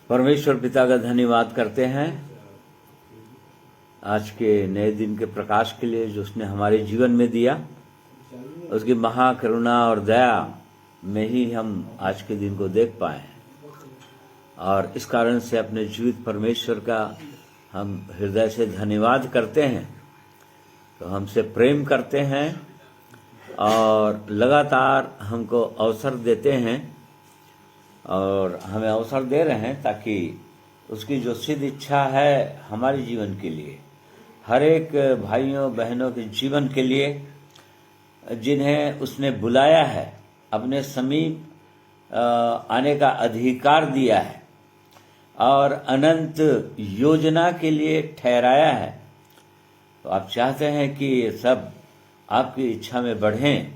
परमेश्वर पिता का धन्यवाद करते हैं आज के नए दिन के प्रकाश के लिए जो उसने हमारे जीवन में दिया। उसकी महाकरुणा और दया में ही हम आज के दिन को देख पाए हैं और इस कारण से अपने जीवित परमेश्वर का हम हृदय से धन्यवाद करते हैं। तो हमसे प्रेम करते हैं और लगातार हमको अवसर देते हैं और हमें अवसर दे रहे हैं ताकि उसकी जो सिद्ध इच्छा है हमारे जीवन के लिए, हर एक भाइयों बहनों के जीवन के लिए जिन्हें उसने बुलाया है, अपने समीप आने का अधिकार दिया है और अनंत योजना के लिए ठहराया है। तो आप चाहते हैं कि ये सब आपकी इच्छा में बढ़ें,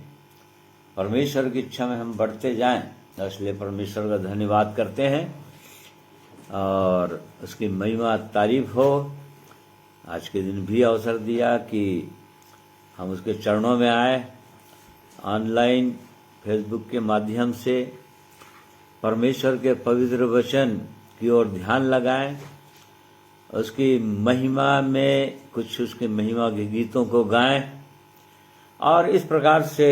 परमेश्वर की इच्छा में हम बढ़ते जाएं। इसलिए परमेश्वर का धन्यवाद करते हैं और उसकी महिमा तारीफ हो। आज के दिन भी अवसर दिया कि हम उसके चरणों में आए, ऑनलाइन फेसबुक के माध्यम से परमेश्वर के पवित्र वचन की ओर ध्यान लगाएं, उसकी महिमा में कुछ उसकी महिमा के गीतों को गाएं और इस प्रकार से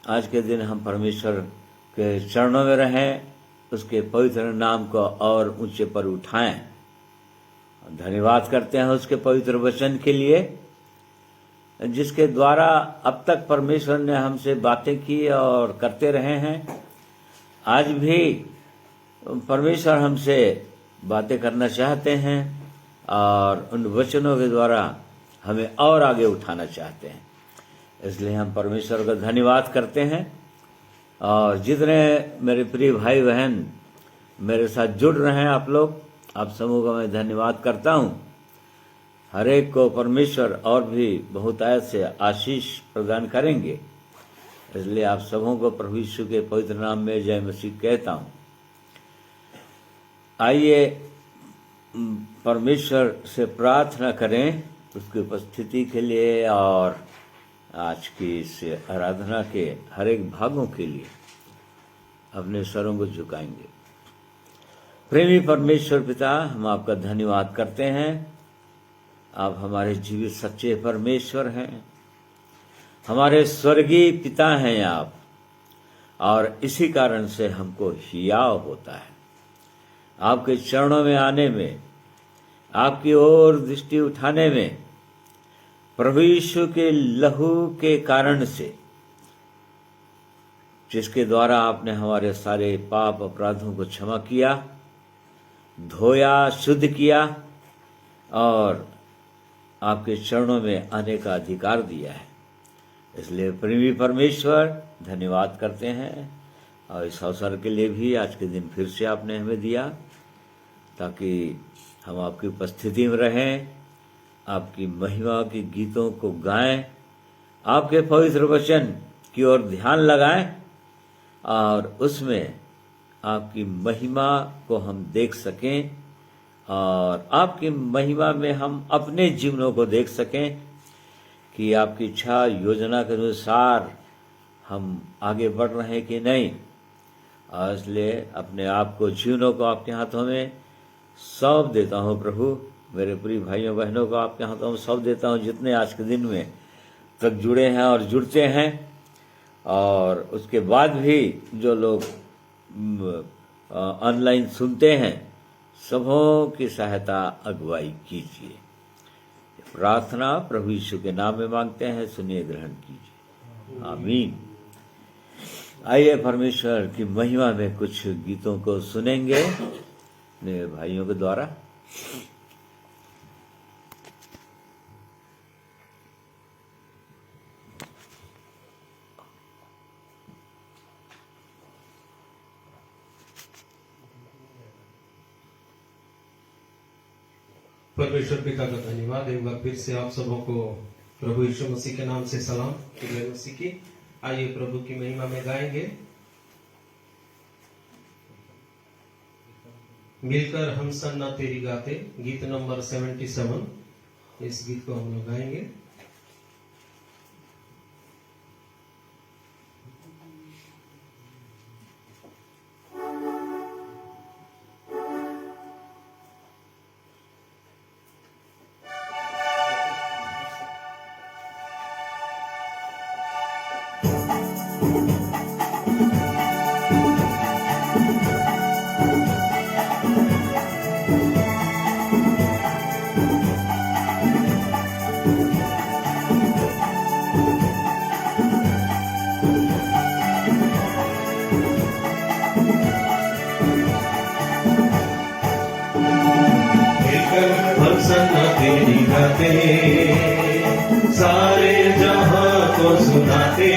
आज के दिन हम परमेश्वर के चरणों में रहें, उसके पवित्र नाम को और ऊंचे पर उठाएं। धन्यवाद करते हैं उसके पवित्र वचन के लिए जिसके द्वारा अब तक परमेश्वर ने हमसे बातें की और करते रहे हैं। आज भी परमेश्वर हमसे बातें करना चाहते हैं और उन वचनों के द्वारा हमें और आगे उठाना चाहते हैं। इसलिए हम परमेश्वर का धन्यवाद करते हैं और जितने मेरे प्रिय भाई बहन मेरे साथ जुड़ रहे हैं आप समूह का मैं धन्यवाद करता हूं। हर एक को परमेश्वर और भी बहुतायत से आशीष प्रदान करेंगे। इसलिए आप सबों को प्रभु यीशु के पवित्र नाम में जय मसीह कहता हूं। आइए परमेश्वर से प्रार्थना करें उसकी उपस्थिति के लिए और आज की इस आराधना के हर एक भागों के लिए अपने स्वरों को झुकाएंगे। प्रेमी परमेश्वर पिता, हम आपका धन्यवाद करते हैं। आप हमारे जीवित सच्चे परमेश्वर हैं, हमारे स्वर्गीय पिता हैं आप, और इसी कारण से हमको हियाव होता है आपके चरणों में आने में, आपकी ओर दृष्टि उठाने में। प्रभु यीशु के लहू के कारण से जिसके द्वारा आपने हमारे सारे पाप अपराधों को क्षमा किया, धोया, शुद्ध किया और आपके चरणों में आने का अधिकार दिया है। इसलिए प्रेमी परमेश्वर धन्यवाद करते हैं और इस अवसर के लिए भी आज के दिन फिर से आपने हमें दिया ताकि हम आपकी उपस्थिति में रहें, आपकी महिमा के गीतों को गाएं, आपके पवित्र वचन की ओर ध्यान लगाएं और उसमें आपकी महिमा को हम देख सकें और आपकी महिमा में हम अपने जीवनों को देख सकें कि आपकी इच्छा योजना के अनुसार हम आगे बढ़ रहे हैं कि नहीं। और इसलिए अपने आप को, जीवनों को आपके हाथों में सौंप देता हूँ प्रभु। मेरे प्रिय भाइयों बहनों को आपके हाथों में सौंप देता हूँ जितने आज के दिन में तक जुड़े हैं और जुड़ते हैं, और उसके बाद भी जो लोग ऑनलाइन सुनते हैं, सबों की सहायता अगुवाई कीजिए। प्रार्थना प्रभु यीशु के नाम में मांगते हैं, सुनिए, ग्रहण कीजिए, आमीन। आइए परमेश्वर की महिमा में कुछ गीतों को सुनेंगे मेरे भाइयों के द्वारा। परमेश्वर पिता का धन्यवाद। एक बार फिर से आप सबों को प्रभु यीशु मसीह के नाम से सलाम, जय मसीह की। आइए प्रभु की महिमा में गाएंगे। मिलकर हम सन्ना तेरी गाते, गीत नंबर 77। इस गीत को हम लोग गाएंगे। गाते, सारे जहां को सुनाते,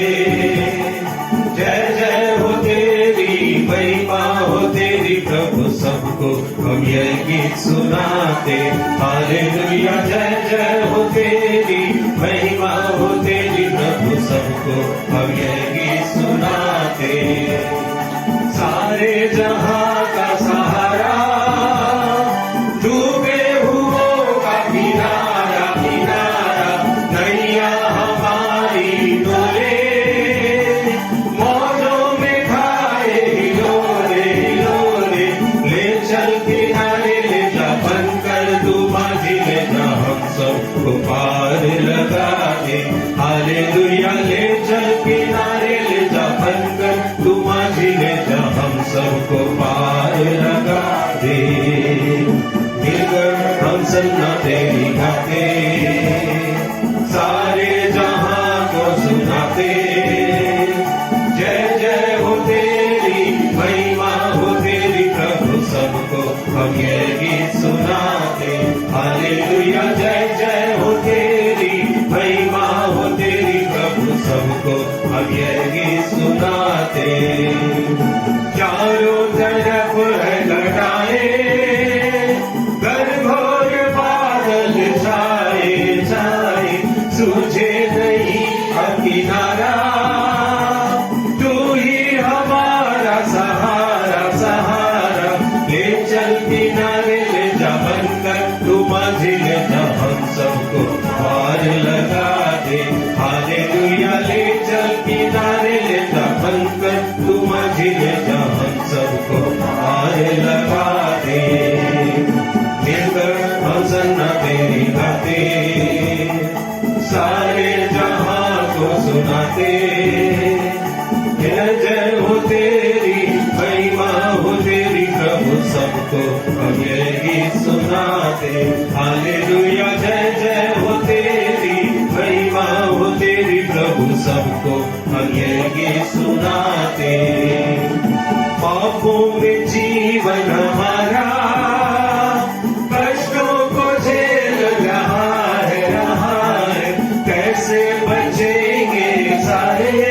जय जय हो तेरी महिमा हो तेरी प्रभु सबको हम यह गीत सुनाते। हालेलुया जय जय हो तेरी महिमा हो तेरी प्रभु सबको हम यह गीत सुनाते। सारे जहां का सहारा डूबे हुओं का किनारा किनारा, नैया हमारी डोले, मौजों में खाए हिलोरे हिलोरे, ले चल किनारे ले जा बनकर डूबा जी ले जा हम सबको पार लगा दे। हालेलुया ले चल किनारे ले जा बनकर डूबा जी ले जा हम सबको पार लगा दे। मिलकर हम सन्ना तेरी गाते, सारे जहां को सुनाते, जय जय हो तेरी महिमा हो तेरी प्रभु सबको हम ये गीत सुनाते। हालेलुया जय जय हो तेरी महिमा हो तेरी प्रभु सबको हम ये गीत सुनाते। चारों तरफ है घटाए, घनघोर बादल छाए छाए, सूझे नहीं किनारा, तू ही हमारा सहारा सहारा, ले चल किनारे ले जा बनकर तू माझी ले जा हम सबको पार लगा दे। हालेलुया ले चल किनारे ले जा बनकर तू माझी ले जा हम सबको पार लगा दे। मिलकर हम सन्ना तेरी गाते, सारे जहां को सुनाते, जय जय हो तेरी महिमा हो तेरी प्रभु सबको हम ये गीत सुनाते। हालेलुया जय जय हो तेरी महिमा हो तेरी प्रभु सबको हम ये गीत सुनाते। पापों में जीवन हमारा, कष्टों को झेल रहा है, कैसे बचेंगे सारे,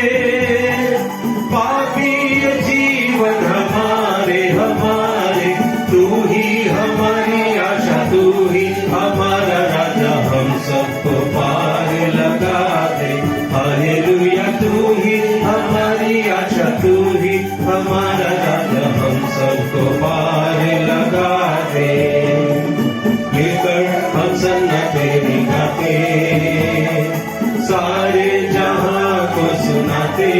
पापी जीवन हमारे हमारे, तू ही हमारी आशा तू ही हमारा राजा हम सबको पार लगा दे। हालेलुया तू ही हमारी आशा तू ही हमारा राजा हम सबको पार लगा दे। मिलकर हम सन्ना तेरी गाते, सारे जहां को सुनाते,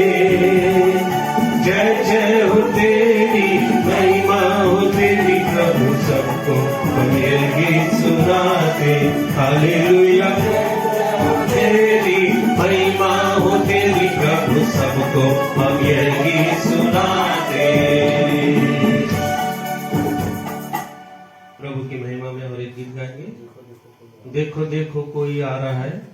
जय जय हो तेरी महिमा हो तेरी प्रभु सबको हम ये गीत सुनाते। हालेलुया तेरी महिमा हो तेरी प्रभु सबको हम ये गीत सुनाते। प्रभु की महिमा में और एक गीत गाएंगे। देखो देखो कोई आ रहा है।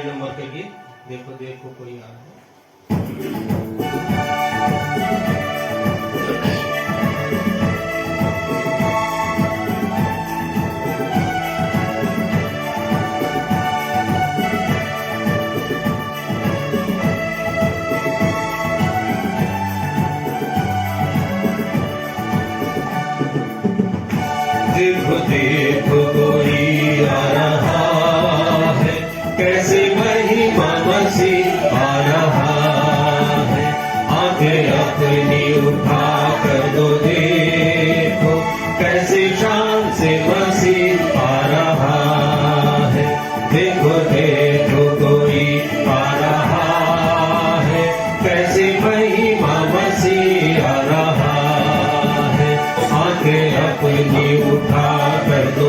नंबर के गीत देखो देखो कोई आ रहा है। देखो देखो कोई आ रहा है, कैसे महिमा मसीह आ रहा है। आंखें अपनी उठा कर दो देखो, कैसे शान से मसीह आ रहा है। देखो देखो कोई आ रहा है, कैसे महिमा मसीह आ रहा है। आंखें अपनी उठा कर दो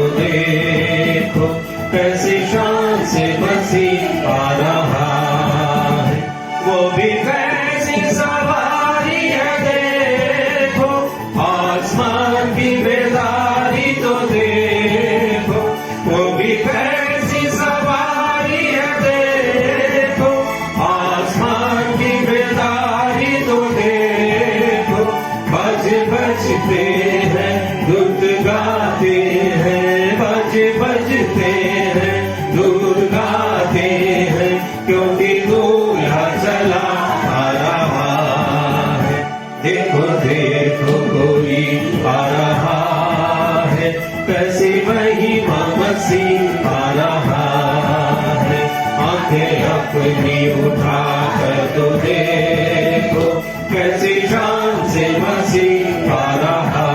अपनी उठा कर तो देखो कैसी शान से मसीह आ रहा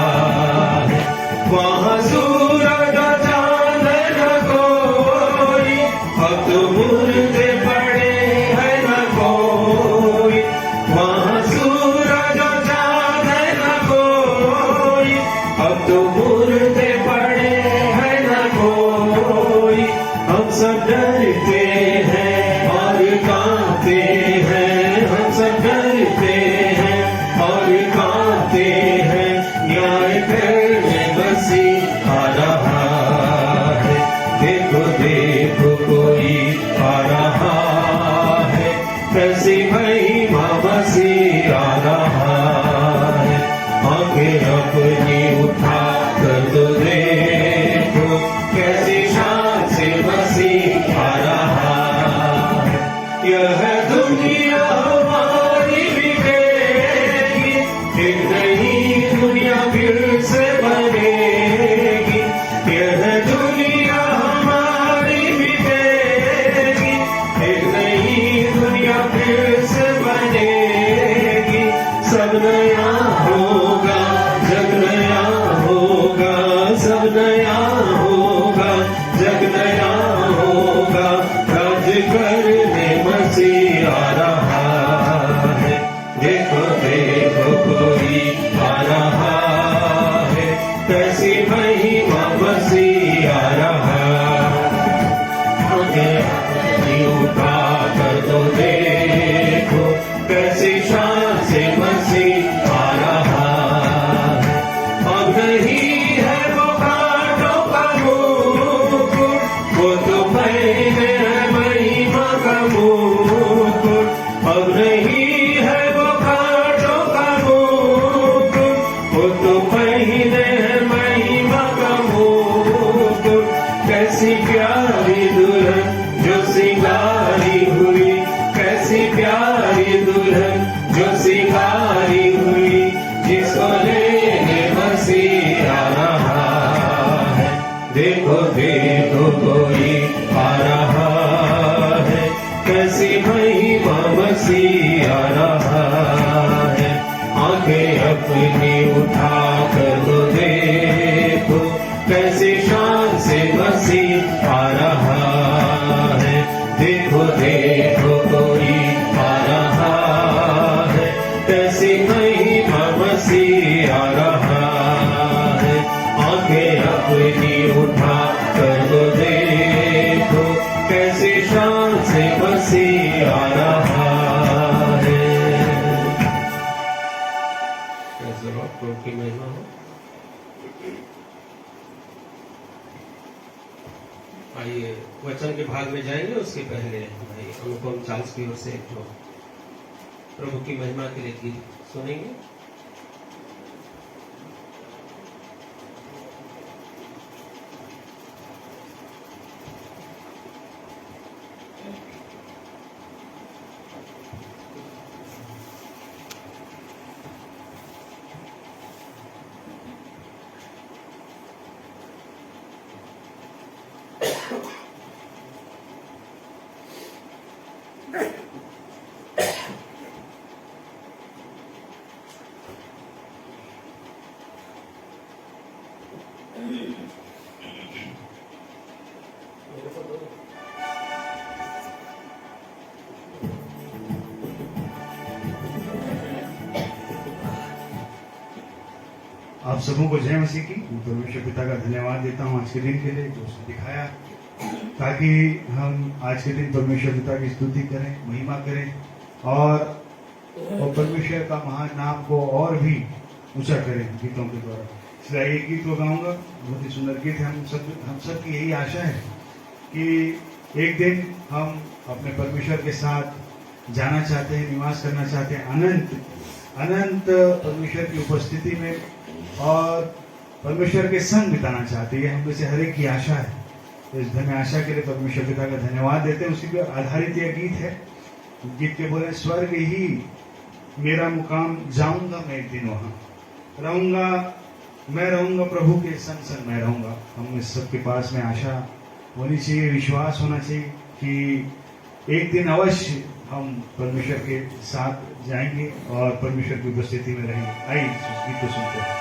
है। वहाँ सूरज चांद न कोई, अब तो मुर्दे पड़े हैं न कोई। वहाँ सूरज चांद न कोई, अब तो मुर्दे पड़े हैं न कोई। हम सब डरते हैं और कांपते हैं, हम सब डरते हैं और कांपते हैं। न्याय करने मसीह आ रहा है। देखो देखो कोई आ रहा है, कैसी महिमा मसीह आ रहा है। आंखें अपनी उठा कर तो देखो कैसी शान से मसीह आ रहा है। यह दुनिया हमारी बिकेगी, एक नई दुनिया फिर से बनेगी। यह दुनिया हमारी बिकेगी, एक नई दुनिया फिर से बनेगी। सब नया होगा, जग नया होगा, सब नया होगा, जग नया होगा। राज करने मसीह आ रहा है। देखो देखो कोई आ रहा है, कैसी महिमा मसीह आ रहा है। उठा कर तो देखो कैसी शान से मसीह आ रहा है। अब नहीं है वो कांटों का मुकुट, वो तो पहने है महिमा का मुकुट। अब नहीं है वो कांटों का मुकुट, वो तो पहने है महिमा का मुकुट। कैसी प्यारी दुल्हन जो सिंगारी हुई, कैसी प्यारी दुल्हन जो सिंगारी हुई, जिसको लेने मसीह आ रहा है। देखो देखो कोई आ रहा है, कैसी महिमा मसीह आ रहा है। आंखें अपनी उठा कर तो देखो कैसी शान से मसीह आ रहा है। देखो देखो कोई आ रहा है, कैसी महिमा मसीह आ रहा है। आंखें अपनी उठा कर तो देखो कैसी शान से मसीह आ रहा है। प्रभु की महिमा हो। आइए वचन के भाग में जाएंगे, उसके पहले भाई अनुपम चार्ल्स की ओर से एक जो प्रभु की महिमा के लिए गीत सुनेंगे। आप सबों को जय मसीह की। मैं परमेश्वर पिता का धन्यवाद देता हूँ आज के दिन के लिए जो उसने दिखाया, ताकि हम आज के दिन परमेश्वर पिता की स्तुति करें, महिमा करें और परमेश्वर का महान नाम को और भी ऊंचा करें गीतों के द्वारा। इसलिए एक गीत को गाऊंगा, बहुत ही सुंदर गीत है। हम सब की यही आशा है कि एक दिन हम अपने परमेश्वर के साथ जाना चाहते हैं, निवास करना चाहते हैं अनंत परमेश्वर की उपस्थिति में और परमेश्वर के संग बिताना चाहते हैं। हम में से हर एक की आशा है। तो इस धन्य आशा के लिए परमेश्वर पिता का धन्यवाद देते हैं। उसी पर आधारित यह गीत है। गीत के बोले, स्वर्ग ही मेरा मुकाम, जाऊंगा मैं एक दिन वहां, रहूंगा मैं, रहूंगा प्रभु के संग संग मैं रहूंगा। हम इस सबके पास में आशा होनी चाहिए, विश्वास होना चाहिए कि एक दिन अवश्य हम परमेश्वर के साथ जाएंगे और परमेश्वर की उपस्थिति में रहेंगे। आइए इस गीत को सुनते हैं।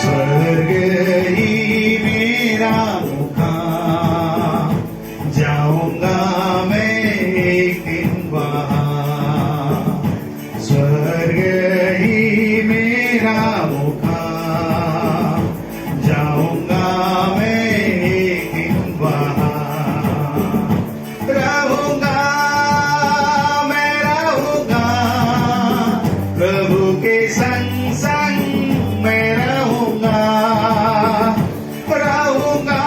स्वर्ग ही मेरा मुकाम, जाऊंगा मैं एक दिन वहाँ। स्वर्ग ही मेरा मुकाम, जाऊंगा मैं एक दिन वहाँ। रहूंगा मैं रहूंगा प्रभु के संग संग मैं रहूंगा। रहूंगा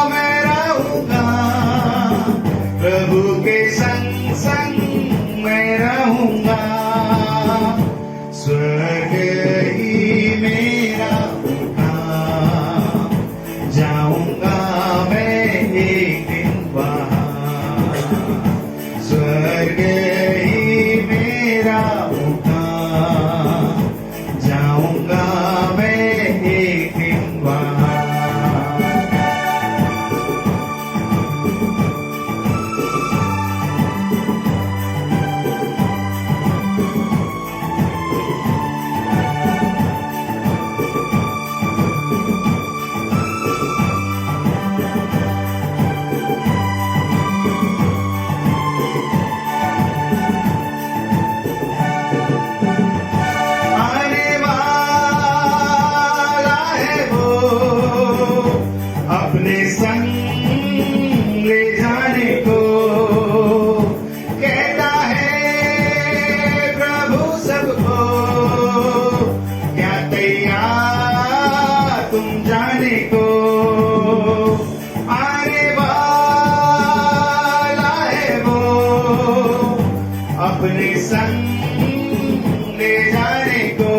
मैं रहूंगा प्रभु के संग संग मैं रहूंगा। स्वर्ग ही मेरा मुकाम, जाऊंगा मैं एक दिन वहाँ। स्वर्ग ही मेरा मुकाम, जाऊंगा मैं एक दिन वहाँ। आने वाला है वो अपने संग ले जाने को। कहता है प्रभु सबको, क्या तैयार तुम जाने को। आने वाला है वो अपने संग ले जाने को।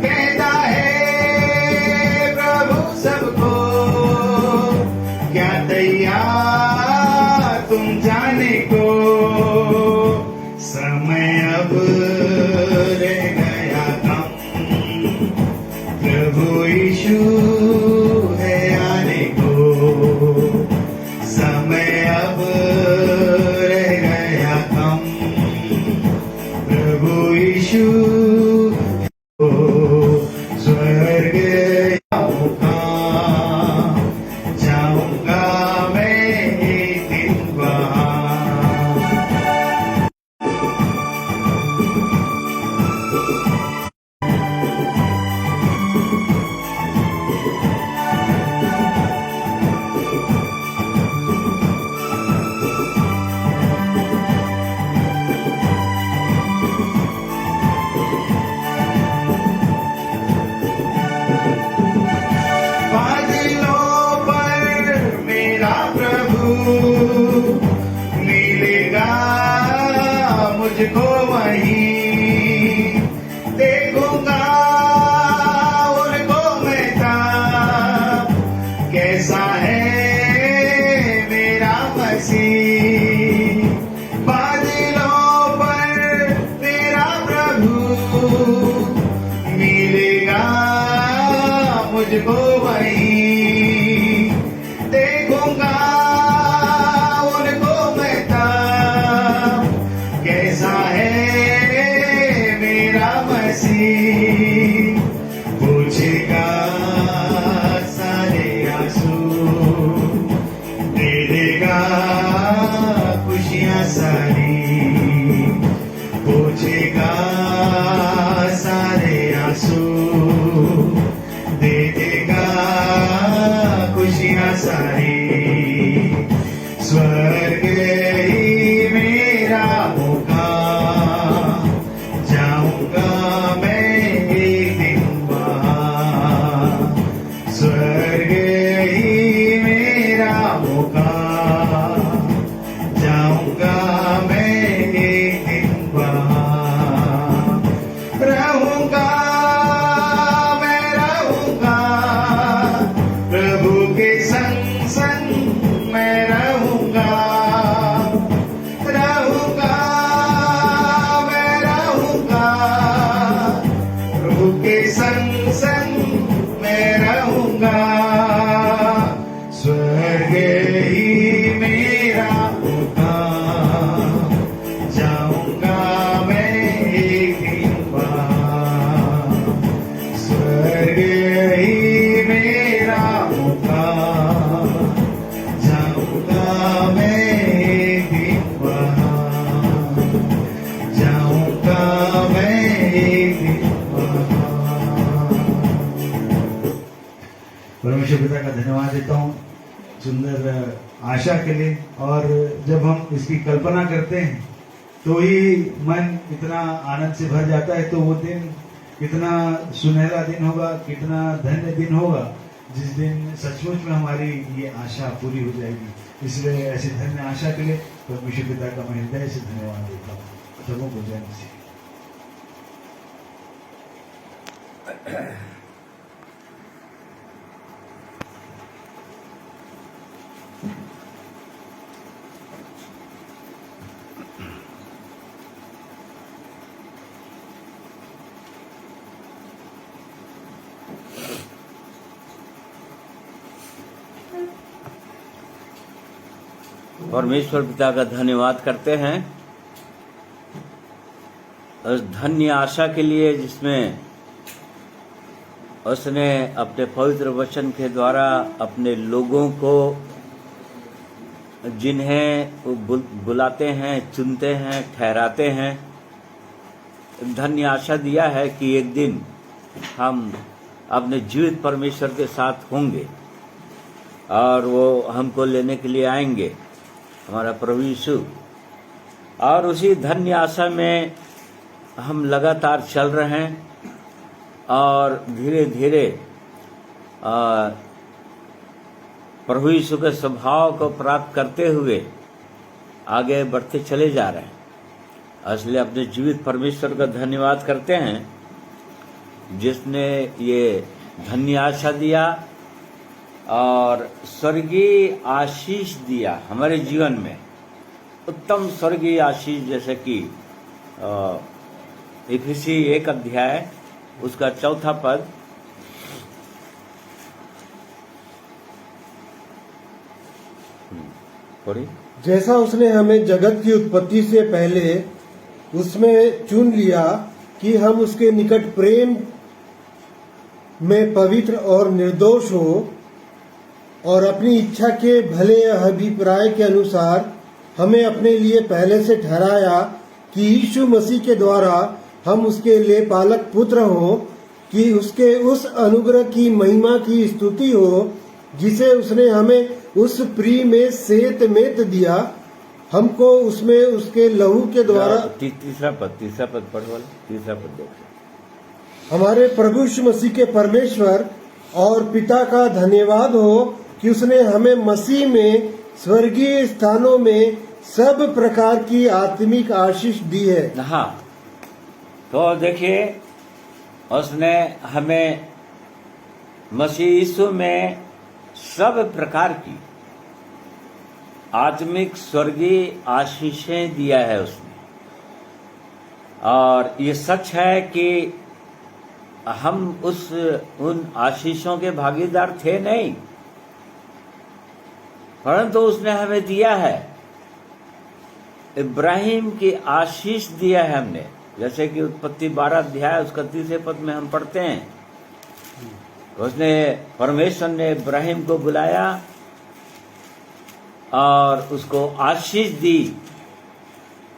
कहता है प्रभु सबको, क्या तैयार तुम जाने को। समय अब रह गया कम, प्रभु यीशु है आने को। समय अब रह गया कम, प्रभु यीशु को। स्वर्ग का मुकाम, जाऊंगा मैं एक दिन वहाँ। देता हूँ सुंदर आशा के लिए। और जब हम इसकी कल्पना करते हैं तो ही मन इतना आनंद से भर जाता है। तो वो दिन कितना सुनहरा दिन होगा, कितना धन्य दिन होगा जिस दिन सचमुच में हमारी ये आशा पूरी हो जाएगी। इसलिए ऐसी धन्य आशा के लिए परमेश्वर पिता का मैं हृदय से धन्यवाद देता हूँ। सबों को जय मसीह। परमेश्वर पिता का धन्यवाद करते हैं उस धन्य आशा के लिए जिसमें उसने अपने पवित्र वचन के द्वारा अपने लोगों को, जिन्हें वो बुलाते हैं, चुनते हैं, ठहराते हैं, धन्य आशा दिया है कि एक दिन हम अपने जीवित परमेश्वर के साथ होंगे और वो हमको लेने के लिए आएंगे, हमारा प्रभु यीशु। और उसी धन्य आशा में हम लगातार चल रहे हैं और धीरे धीरे प्रभु यीशु के स्वभाव को प्राप्त करते हुए आगे बढ़ते चले जा रहे हैं। इसलिए अपने जीवित परमेश्वर का धन्यवाद करते हैं जिसने ये धन्य आशा दिया और स्वर्गीय आशीष दिया हमारे जीवन में। उत्तम स्वर्गीय आशीष जैसे कि इफिसी 1 अध्याय उसका 4 पद, पढ़िए। जैसा उसने हमें जगत की उत्पत्ति से पहले उसमें चुन लिया कि हम उसके निकट प्रेम में पवित्र और निर्दोष हो, और अपनी इच्छा के भले अभिप्राय के अनुसार हमें अपने लिए पहले से ठहराया कि यीशु मसीह के द्वारा हम उसके लिए पालक पुत्र हो, कि उसके उस अनुग्रह की महिमा की स्तुति हो जिसे उसने हमें उस प्रिय में सेत मेत दिया, हमको उसमें उसके लहू के द्वारा। तीसरा पद पढ़ वाला, तीसरा पद देखो। हमारे प्रभु यीशु मसीह के परमेश्वर और पिता का धन्यवाद हो कि उसने हमें मसीह में स्वर्गीय स्थानों में सब प्रकार की आत्मिक आशीष दी है। हाँ, तो देखिए उसने हमें मसीह यीशु में सब प्रकार की आत्मिक स्वर्गीय आशीषें दिया है उसने। और ये सच है कि हम उन आशीषों के भागीदार थे नहीं, परंतु उसने हमें दिया है। इब्राहिम की आशीष दिया है हमने, जैसे कि उत्पत्ति 12 अध्याय उसका 30 पद में हम पढ़ते हैं। उसने परमेश्वर ने इब्राहिम को बुलाया और उसको आशीष दी।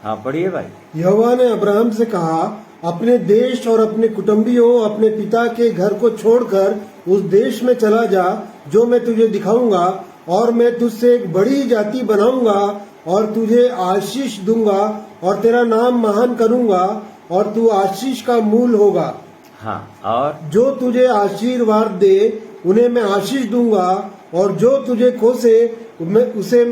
हाँ पढ़िए भाई। यहोवा ने अब्राहम से कहा, अपने देश और अपने कुटुंबियों, अपने पिता के घर को छोड़कर उस देश में चला जा जो मैं तुझे दिखाऊंगा, और मैं तुझसे एक बड़ी जाति बनाऊंगा और तुझे आशीष दूंगा और तेरा नाम महान करूंगा और तू आशीष का मूल होगा। हाँ, और जो तुझे आशीर्वाद दे उन्हें मैं आशीष दूंगा, और जो तुझे कोसे उसे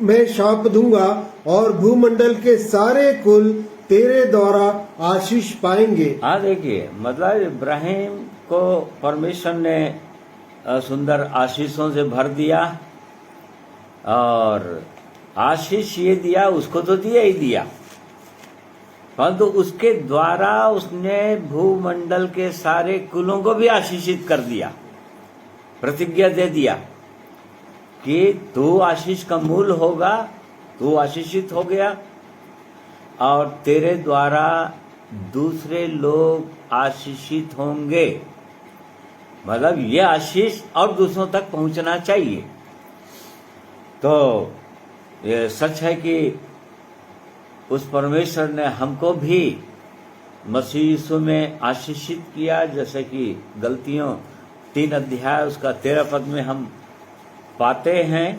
मैं शाप दूंगा, और भूमंडल के सारे कुल तेरे द्वारा आशीष पाएंगे। हाँ देखिए, मतलब इब्राहिम को परमेश्वर ने सुंदर आशीषों से भर दिया, और आशीष ये दिया, उसको तो दिया ही दिया, परंतु उसके द्वारा उसने भूमंडल के सारे कुलों को भी आशीषित कर दिया। प्रतिज्ञा दे दिया कि तू आशीष का मूल होगा, तू आशीषित हो गया, और तेरे द्वारा दूसरे लोग आशीषित होंगे। मतलब ये आशीष और दूसरों तक पहुंचना चाहिए। तो ये सच है कि उस परमेश्वर ने हमको भी मसीह यीशु में आशीषित किया, जैसे कि गलतियों 3 अध्याय उसका 13 पद में हम पाते हैं।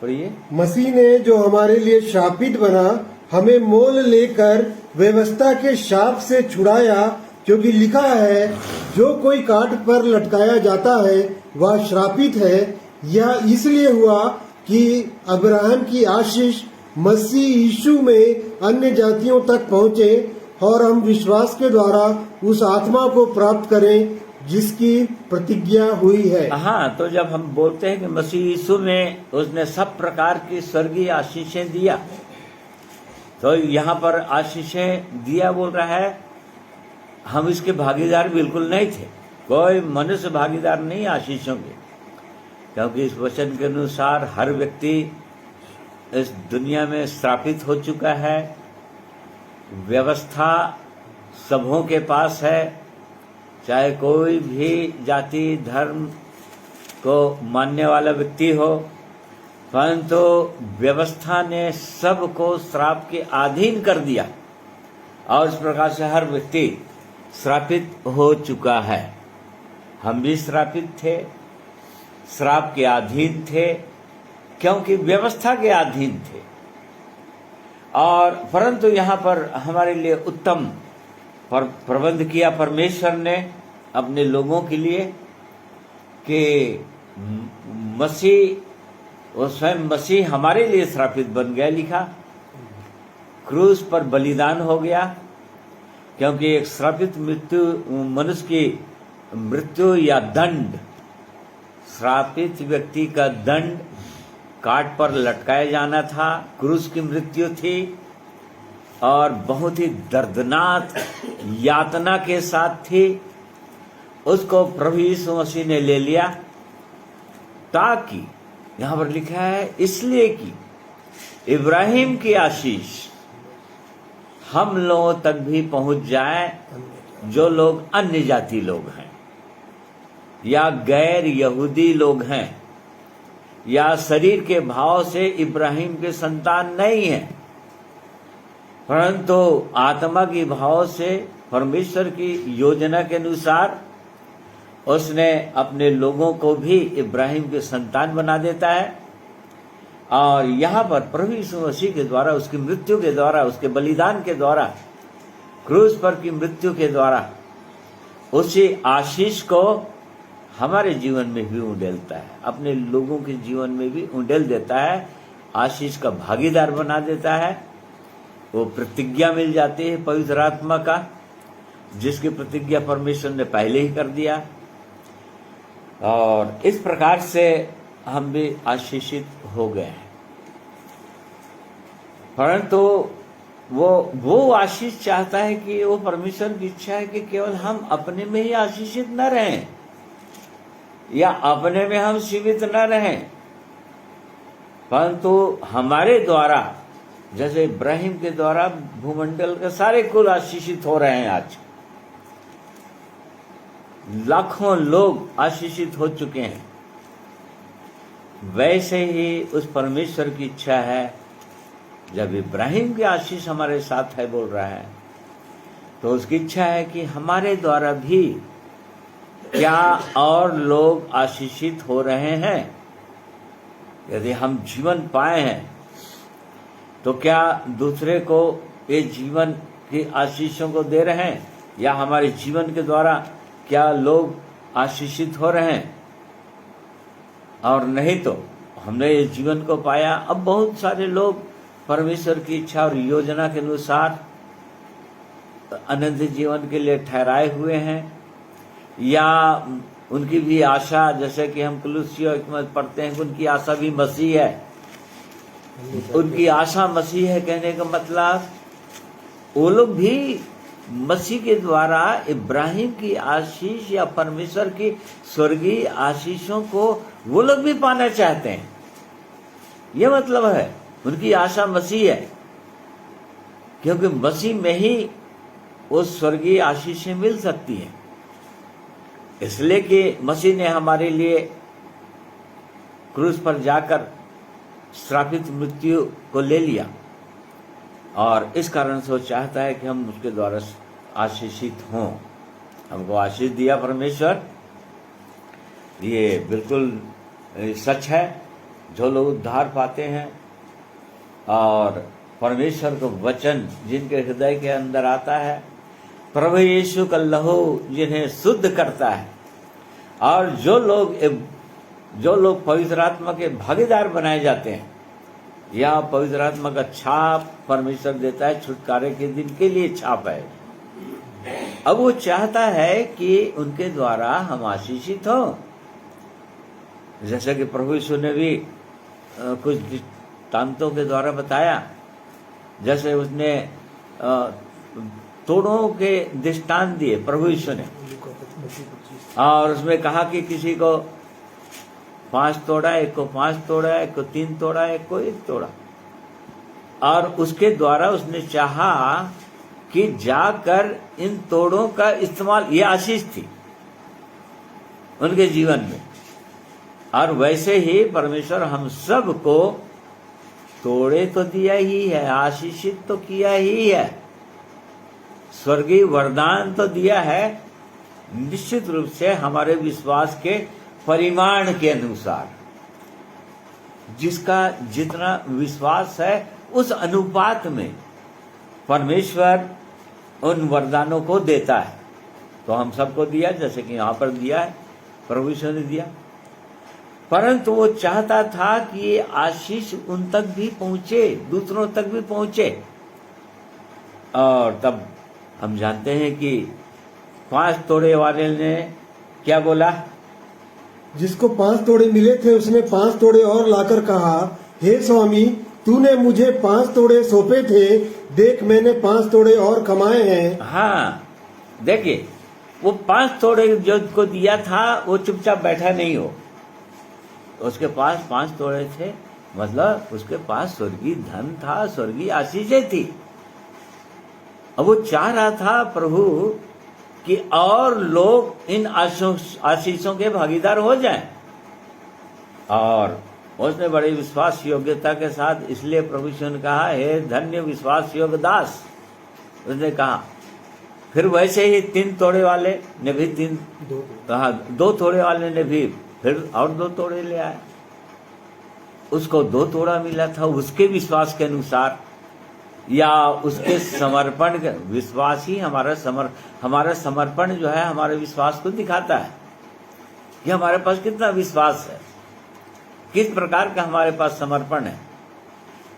पढ़िए। मसीह ने जो हमारे लिए शापित बना हमें मोल लेकर व्यवस्था के शाप से छुड़ाया, क्योंकि लिखा है, जो कोई काट पर लटकाया जाता है वह श्रापित है। यह इसलिए हुआ कि अब्राहम की आशीष मसीह यीशु में अन्य जातियों तक पहुँचे और हम विश्वास के द्वारा उस आत्मा को प्राप्त करें जिसकी प्रतिज्ञा हुई है। हाँ, तो जब हम बोलते हैं कि मसीह यीशु में उसने सब प्रकार की स्वर्गीय आशीषें दिया, तो यहाँ पर आशीषें दिया बोल रहा है, हम इसके भागीदार बिल्कुल नहीं थे। कोई मनुष्य भागीदार नहीं आशीषों के, क्योंकि इस वचन के अनुसार हर व्यक्ति इस दुनिया में श्रापित हो चुका है। व्यवस्था सबों के पास है, चाहे कोई भी जाति धर्म को मानने वाला व्यक्ति हो, परंतु व्यवस्था ने सबको श्राप के अधीन कर दिया और इस प्रकार से हर व्यक्ति श्रापित हो चुका है। हम भी श्रापित थे, श्राप के अधीन थे, क्योंकि व्यवस्था के अधीन थे। और परंतु यहाँ पर हमारे लिए उत्तम प्रबंध किया परमेश्वर ने अपने लोगों के लिए कि मसीह और स्वयं मसीह हमारे लिए श्रापित बन गया। लिखा क्रूस पर बलिदान हो गया, क्योंकि एक श्रापित मनुष्य की मृत्यु या दंड, श्रापित व्यक्ति का दंड काट पर लटकाया जाना था, क्रूस की मृत्यु थी और बहुत ही दर्दनाक यातना के साथ थी। उसको प्रभु यीशु मसीह ने ले लिया, ताकि यहाँ पर लिखा है, इसलिए कि इब्राहिम की आशीष हम लोगों तक भी पहुंच जाए, जो लोग अन्य जाति लोग हैं या गैर यहूदी लोग हैं या शरीर के भाव से इब्राहिम के संतान नहीं है, परंतु आत्मा की भाव से परमेश्वर की योजना के अनुसार उसने अपने लोगों को भी इब्राहिम के संतान बना देता है। और यहाँ पर प्रभु यीशु मसीह के द्वारा, उसकी मृत्यु के द्वारा, उसके बलिदान के द्वारा, क्रूस पर की मृत्यु के द्वारा उसी आशीष को हमारे जीवन में भी उंडेलता है, अपने लोगों के जीवन में भी उंडेल देता है, आशीष का भागीदार बना देता है। वो प्रतिज्ञा मिल जाती है पवित्र आत्मा का, जिसकी प्रतिज्ञा परमेश्वर ने पहले ही कर दिया। और इस प्रकार से हम भी आशीषित हो गए हैं। परंतु वो आशीष चाहता है कि वो परमेश्वर की इच्छा है कि केवल हम अपने में ही आशीषित न रहें या अपने में हम सीमित न रहें, परंतु हमारे द्वारा, जैसे इब्राहिम के द्वारा भूमंडल के सारे कुल आशीषित हो रहे हैं। आज लाखों लोग आशीषित हो चुके हैं। वैसे ही उस परमेश्वर की इच्छा है, जब इब्राहिम की आशीष हमारे साथ है बोल रहा है, तो उसकी इच्छा है कि हमारे द्वारा भी क्या और लोग आशीषित हो रहे हैं। यदि हम जीवन पाए हैं तो क्या दूसरे को ये जीवन की आशीषों को दे रहे हैं, या हमारे जीवन के द्वारा क्या लोग आशीषित हो रहे हैं। और नहीं तो हमने इस जीवन को पाया, अब बहुत सारे लोग परमेश्वर की इच्छा और योजना के अनुसार अनंत जीवन के लिए ठहराए हुए हैं, या उनकी भी आशा, जैसे कि हम कुलुस्सियों में पढ़ते हैं, उनकी आशा भी मसीह है। उनकी आशा मसीह है कहने का मतलब वो लोग भी मसीह के द्वारा इब्राहिम की आशीष या परमेश्वर की स्वर्गीय आशीषों को वो लोग भी पाना चाहते हैं। ये मतलब है उनकी आशा मसीह है, क्योंकि मसीह में ही वो स्वर्गीय आशीषें मिल सकती हैं। इसलिए कि मसीह ने हमारे लिए क्रूस पर जाकर श्रापित मृत्यु को ले लिया, और इस कारण से वो चाहता है कि हम उसके द्वारा आशीषित हों। हमको आशीष दिया परमेश्वर, ये बिल्कुल सच है। जो लोग उद्धार पाते हैं और परमेश्वर का वचन जिनके हृदय के अंदर आता है, प्रभु यीशु का लहू जिन्हें शुद्ध करता है, और जो लोग पवित्र आत्मा के भागीदार बनाए जाते हैं, या पवित्र आत्मा का छाप परमेश्वर देता है, छुटकारे के दिन के लिए छाप है। अब वो चाहता है कि उनके द्वारा हम आशीषित हो, जैसा कि प्रभु यीशु ने भी कुछ दृष्टांतों के द्वारा बताया। जैसे उसने तोड़ों के दृष्टांत दिए प्रभु यीशु ने, और उसमें कहा कि किसी को 5 तोड़ा, एक को 5 तोड़ा, एक को 3 तोड़ा, एक को 1 तोड़ा, और उसके द्वारा उसने चाहा कि जाकर इन तोड़ों का इस्तेमाल, ये आशीष थी उनके जीवन में। और वैसे ही परमेश्वर हम सब को तोड़े तो दिया ही है, आशीषित तो किया ही है, स्वर्गीय वरदान तो दिया है, निश्चित रूप से हमारे विश्वास के परिमाण के अनुसार। जिसका जितना विश्वास है उस अनुपात में परमेश्वर उन वरदानों को देता है। तो हम सबको दिया, जैसे कि यहाँ पर दिया है, प्रभु यीशु ने दिया। परंतु वो चाहता था कि ये आशीष उन तक भी पहुंचे, दूसरों तक भी पहुंचे। और तब हम जानते हैं कि 5 तोड़े वाले ने क्या बोला? जिसको 5 तोड़े मिले थे उसने 5 तोड़े और लाकर कहा, हे स्वामी, तूने मुझे 5 तोड़े सौंपे थे, देख मैंने 5 तोड़े और कमाए हैं। हाँ, देखिए, वो 5 तोड़े जो को दिया था वो चुपचाप बैठा नहीं हो, उसके पास 5 तोड़े थे, मतलब उसके पास स्वर्गीय धन था, स्वर्गीय आशीषें थी। अब वो चाह रहा था प्रभु कि और लोग इन आशीषों के भागीदार हो जाएं, और उसने बड़ी विश्वास योग्यता के साथ, इसलिए प्रभु यीशु ने कहा, हे धन्य विश्वास योग्य दास, उसने कहा। फिर वैसे ही 3 तोड़े वाले ने भी 2 तोड़े वाले ने भी फिर और 2 तोड़े ले आए। उसको 2 तोड़ा मिला था उसके विश्वास के अनुसार, या उसके समर्पण के। विश्वास ही हमारा समर्पण जो है हमारे विश्वास को दिखाता है कि हमारे पास कितना विश्वास है, किस प्रकार का हमारे पास समर्पण है।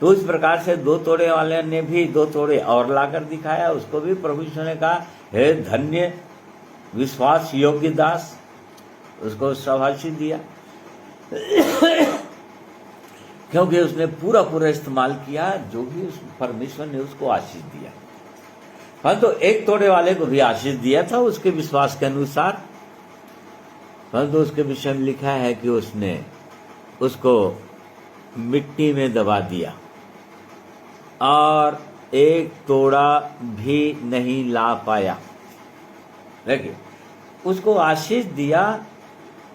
तो इस प्रकार से 2 तोड़े वाले ने भी 2 तोड़े और लाकर दिखाया। उसको भी प्रभु यीशु ने कहा, हे धन्य विश्वास योग्य दास, उसको शाबाशी दिया क्योंकि उसने पूरा इस्तेमाल किया जो भी परमेश्वर ने उसको आशीष दिया। परंतु 1 तोड़े वाले को भी आशीष दिया था उसके विश्वास के अनुसार, परंतु उसके विषय में लिखा है कि उसने उसको मिट्टी में दबा दिया और 1 तोड़ा भी नहीं ला पाया। देखिए, उसको आशीष दिया,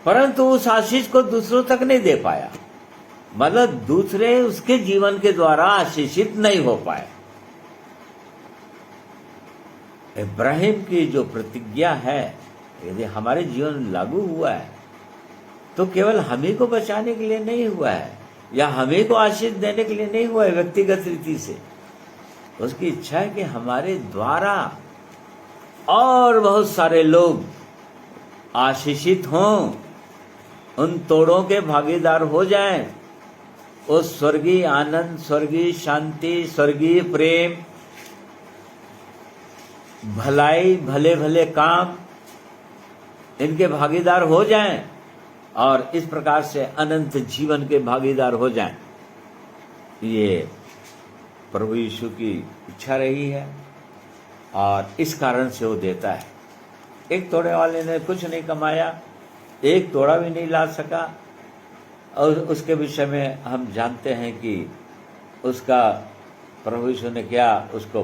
परंतु उस आशीष को दूसरों तक नहीं दे पाया, मतलब दूसरे उसके जीवन के द्वारा आशीषित नहीं हो पाए। इब्राहिम की जो प्रतिज्ञा है, यदि हमारे जीवन में लागू हुआ है तो केवल हमें को बचाने के लिए नहीं हुआ है, या हमें को आशीष देने के लिए नहीं हुआ है व्यक्तिगत रीति से। उसकी इच्छा है कि हमारे द्वारा और बहुत सारे लोग आशीषित हों, उन तोड़ों के भागीदार हो जाएं, उस स्वर्गीय आनंद, स्वर्गीय शांति, स्वर्गीय प्रेम, भलाई, भले भले काम, इनके भागीदार हो जाएं और इस प्रकार से अनंत जीवन के भागीदार हो जाएं। ये प्रभु यीशु की इच्छा रही है और इस कारण से वो देता है। 1 तोड़े वाले ने कुछ नहीं कमाया, 1 तोड़ा भी नहीं ला सका, और उसके विषय में हम जानते हैं कि उसका प्रभु यीशु ने क्या उसको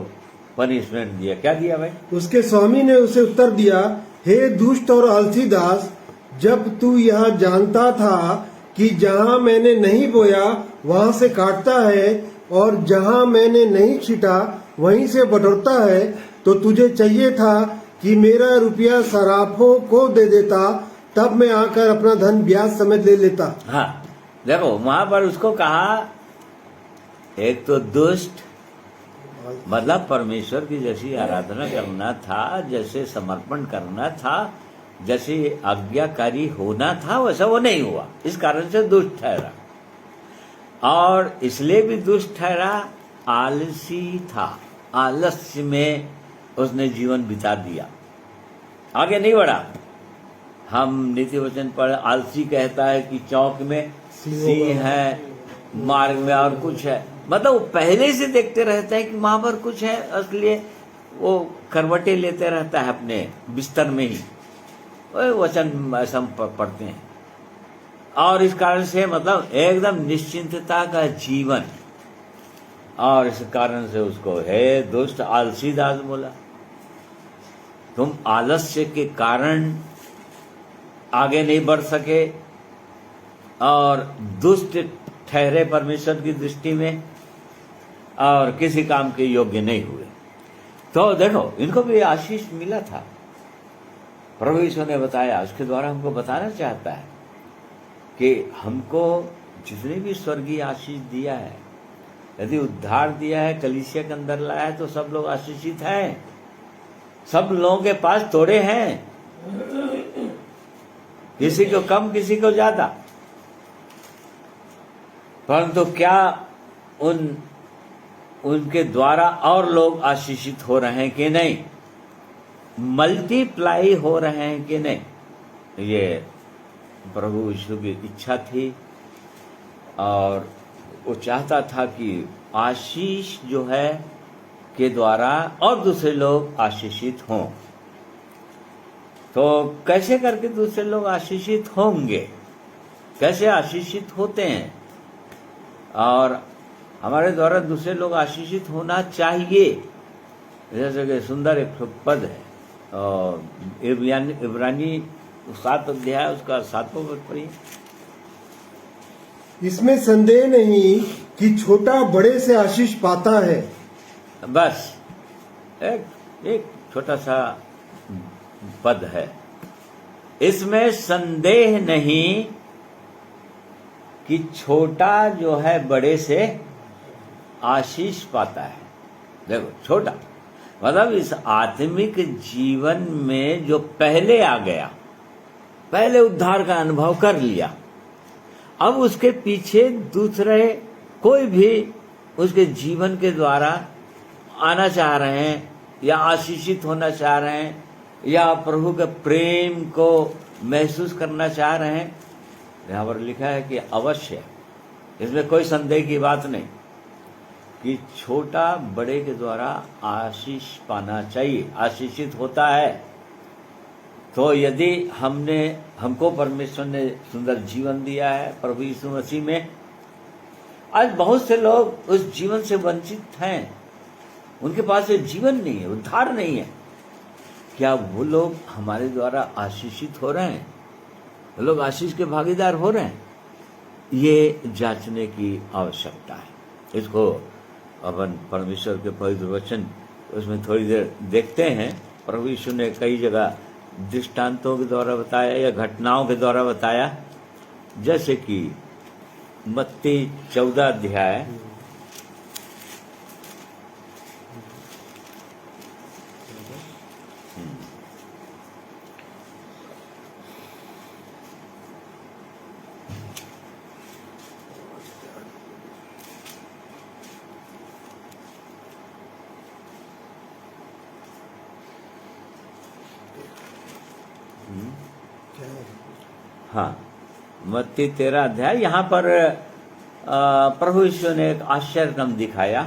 पनिशमेंट दिया। क्या दिया भाई? उसके स्वामी ने उसे उत्तर दिया, हे दुष्ट और आलसी दास, जब तू यह जानता था कि जहाँ मैंने नहीं बोया वहाँ से काटता है और जहाँ मैंने नहीं छीटा वहीं से बटोरता है, तो तुझे चाहिए था कि मेरा रुपया सराफों को दे देता, तब मैं आकर अपना धन ब्याज समेत ले लेता। हाँ, देखो वहां पर उसको कहा, एक तो दुष्ट मतलब परमेश्वर की जैसी आराधना करना था, जैसे समर्पण करना था, जैसे आज्ञाकारी होना था, वैसा वो नहीं हुआ, इस कारण से दुष्ट ठहरा। और इसलिए भी दुष्ट ठहरा, आलसी था, आलस्य में उसने जीवन बिता दिया, आगे नहीं बढ़ा। हम नीति वचन पर आलसी कहता है कि चौक में सिंह है, मार्ग में और कुछ है, मतलब वो पहले से देखते रहता है कि वहां पर कुछ है, इसलिए वो करवटें लेते रहता है अपने बिस्तर में ही, वो वचन ऐसा पढ़ते हैं। और इस कारण से मतलब एकदम निश्चिंतता का जीवन, और इस कारण से उसको हे दुष्ट आलसी दास बोला। तुम आलस्य के कारण आगे नहीं बढ़ सके और दुष्ट ठहरे परमेश्वर की दृष्टि में, और किसी काम के योग्य नहीं हुए। तो देखो इनको भी आशीष मिला था, प्रभु यीशु ने बताया, उसके द्वारा हमको बताना चाहता है कि हमको जितने भी स्वर्गीय आशीष दिया है, यदि उद्धार दिया है, कलीसिया के अंदर लाया है, तो सब लोग आशीषित हैं। सब लोगों के पास थोड़े हैं, किसी को कम किसी को ज्यादा, परंतु क्या उनके द्वारा और लोग आशीषित हो रहे हैं कि नहीं, मल्टीप्लाई हो रहे हैं कि नहीं, ये प्रभु यीशु की इच्छा थी। और वो चाहता था कि आशीष जो है के द्वारा और दूसरे लोग आशीषित हों। तो कैसे करके दूसरे लोग आशीषित होंगे, कैसे आशीषित होते हैं, और हमारे द्वारा दूसरे लोग आशीषित होना चाहिए। जैसे कि सुंदर एक पद है, इब्रानी 7 अध्याय उसका 7वां पद पढ़िए। इसमें संदेह नहीं कि छोटा बड़े से आशीष पाता है। बस एक छोटा सा पद है, इसमें संदेह नहीं कि छोटा जो है बड़े से आशीष पाता है। देखो छोटा मतलब इस आत्मिक जीवन में जो पहले आ गया, पहले उद्धार का अनुभव कर लिया, अब उसके पीछे दूसरे कोई भी उसके जीवन के द्वारा आना चाह रहे हैं या आशीषित होना चाह रहे हैं या प्रभु के प्रेम को महसूस करना चाह रहे हैं, यहाँ पर लिखा है कि अवश्य, इसमें कोई संदेह की बात नहीं कि छोटा बड़े के द्वारा आशीष पाना चाहिए, आशीषित होता है। तो यदि हमको परमेश्वर ने सुंदर जीवन दिया है प्रभु यीशु मसीह में, आज बहुत से लोग उस जीवन से वंचित हैं, उनके पास ये जीवन नहीं है, उद्धार नहीं है। क्या वो लोग हमारे द्वारा आशीषित हो रहे हैं, वो लोग आशीष के भागीदार हो रहे हैं? ये जांचने की आवश्यकता है। इसको अपन परमेश्वर के पवित्र वचन उसमें थोड़ी देर देखते हैं। प्रभु यीशु ने कई जगह दृष्टांतों के द्वारा बताया या घटनाओं के द्वारा बताया, जैसे कि मत्ती 14 अध्याय हाँ, मत्ती 13 अध्याय। यहाँ पर प्रभु यीशु ने एक आश्चर्यक्रम दिखाया,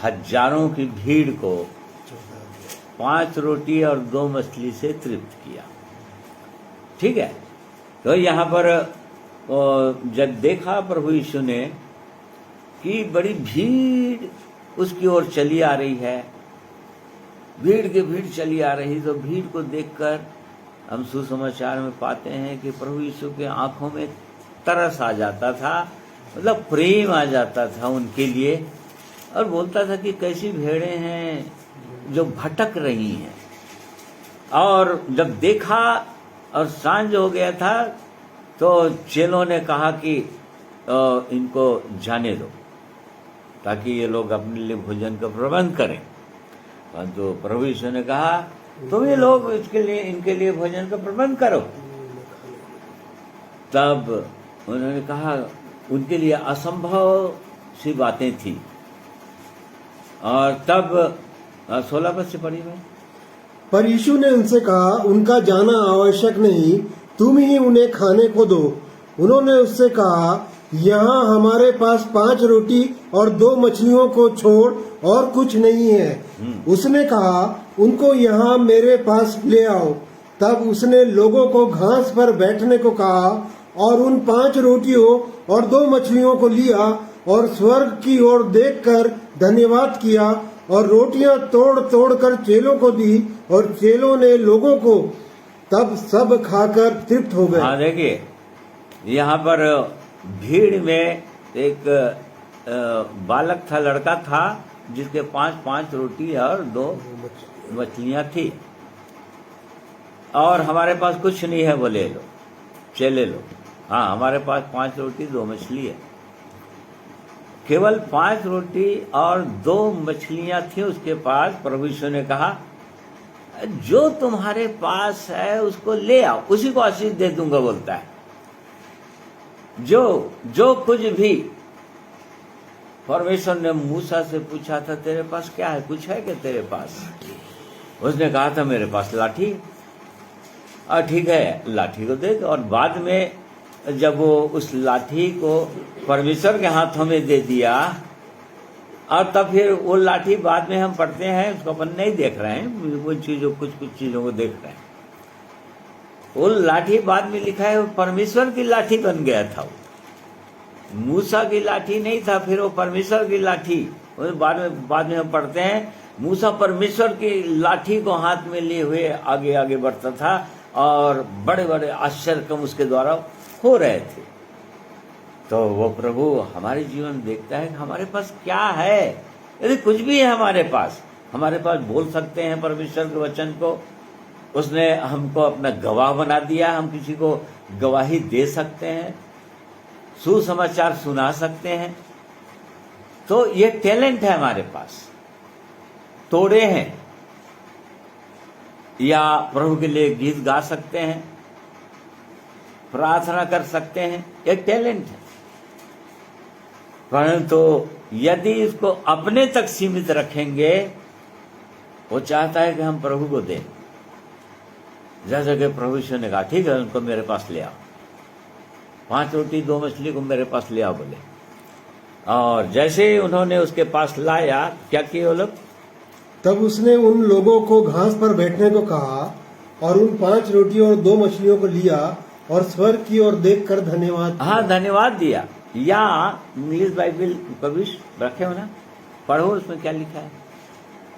हजारों की भीड़ को 5 रोटी और 2 मछली से तृप्त किया। ठीक है, तो यहाँ पर जब देखा प्रभु यीशु ने कि बड़ी भीड़ उसकी ओर चली आ रही है, भीड़ की भीड़ चली आ रही, तो भीड़ को देखकर हम सुसमाचार में पाते हैं कि प्रभु यीशु के आंखों में तरस आ जाता था, मतलब प्रेम आ जाता था उनके लिए, और बोलता था कि कैसी भेड़ें हैं जो भटक रही हैं। और जब देखा और सांझ हो गया था तो चेलों ने कहा कि इनको जाने दो ताकि ये लोग अपने लिए भोजन का प्रबंध करें। परंतु प्रभु यीशु ने कहा तुम ये लोग इनके लिए भोजन का प्रबंध करो। तब उन्होंने कहा उनके लिए असंभव सी बातें थी। और तब 16 पद से पढ़ी भाई। पर यीशु ने उनसे कहा उनका जाना आवश्यक नहीं, तुम ही उन्हें खाने को दो। उन्होंने उससे कहा यहाँ हमारे पास 5 रोटी और 2 मछलियों को छोड़ और कुछ नहीं है। उसने कहा उनको यहाँ मेरे पास ले आओ। तब उसने लोगों को घास पर बैठने को कहा और उन 5 रोटियों और 2 मछलियों को लिया और स्वर्ग की ओर देखकर धन्यवाद किया और रोटियां तोड़ तोड़ कर चेलों को दी और चेलों ने लोगों को, तब सब खाकर तृप्त हो गए। हाँ देखिए, यहाँ पर भीड़ में एक बालक था, लड़का था जिसके 5 रोटी और 2 मछलियां थी। और हमारे पास कुछ नहीं है, बोले लो चले लो। हाँ, हमारे पास 5 रोटी 2 मछली है। केवल 5 रोटी और 2 मछलियां थी उसके पास। प्रभु यीशु ने कहा जो तुम्हारे पास है उसको ले आओ, उसी को आशीष दे दूंगा, बोलता है। जो कुछ भी परमेश्वर ने मूसा से पूछा था तेरे पास क्या है, कुछ है क्या तेरे पास? उसने कहा था मेरे पास लाठी। और ठीक है, लाठी को दे दो। और बाद में जब वो उस लाठी को परमेश्वर के हाथों में दे दिया, और तब फिर वो लाठी बाद में हम पढ़ते हैं, उसको अपन नहीं देख रहे हैं, वो चीजों कुछ चीजों को देख रहे हैं। वो लाठी बाद में लिखा है वो परमेश्वर की लाठी बन गया था। वो मूसा की लाठी नहीं था, फिर वो परमेश्वर की लाठी। बाद में हम पढ़ते हैं मूसा परमेश्वर की लाठी को हाथ में लिए हुए आगे आगे बढ़ता था और बड़े बड़े आश्चर्य कर्म उसके द्वारा हो रहे थे। तो वो प्रभु हमारे जीवन देखता है कि हमारे पास क्या है। यदि कुछ भी है हमारे पास बोल सकते हैं परमेश्वर के वचन को। उसने हमको अपना गवाह बना दिया, हम किसी को गवाही दे सकते हैं, सुसमाचार सुना सकते हैं। तो ये टैलेंट है हमारे पास। तोड़े हैं या प्रभु के लिए गीत गा सकते हैं, प्रार्थना कर सकते हैं, एक टैलेंट है। परंतु यदि इसको अपने तक सीमित रखेंगे, वो चाहता है कि हम प्रभु को दें। जैसे कि प्रभु यीशु ने कहा ठीक है उनको मेरे पास ले आओ, 5 रोटी 2 मछली को मेरे पास ले आओ बोले। और जैसे ही उन्होंने उसके पास लाया, क्या किए वो लोग? तब उसने उन लोगों को घास पर बैठने को कहा और उन 5 रोटियों और 2 मछलियों को लिया और स्वर्ग की ओर देखकर धन्यवाद। हाँ, धन्यवाद दिया। या इंग्लिश बाइबल कभी रखे हो ना, पढ़ो उसमें क्या लिखा है।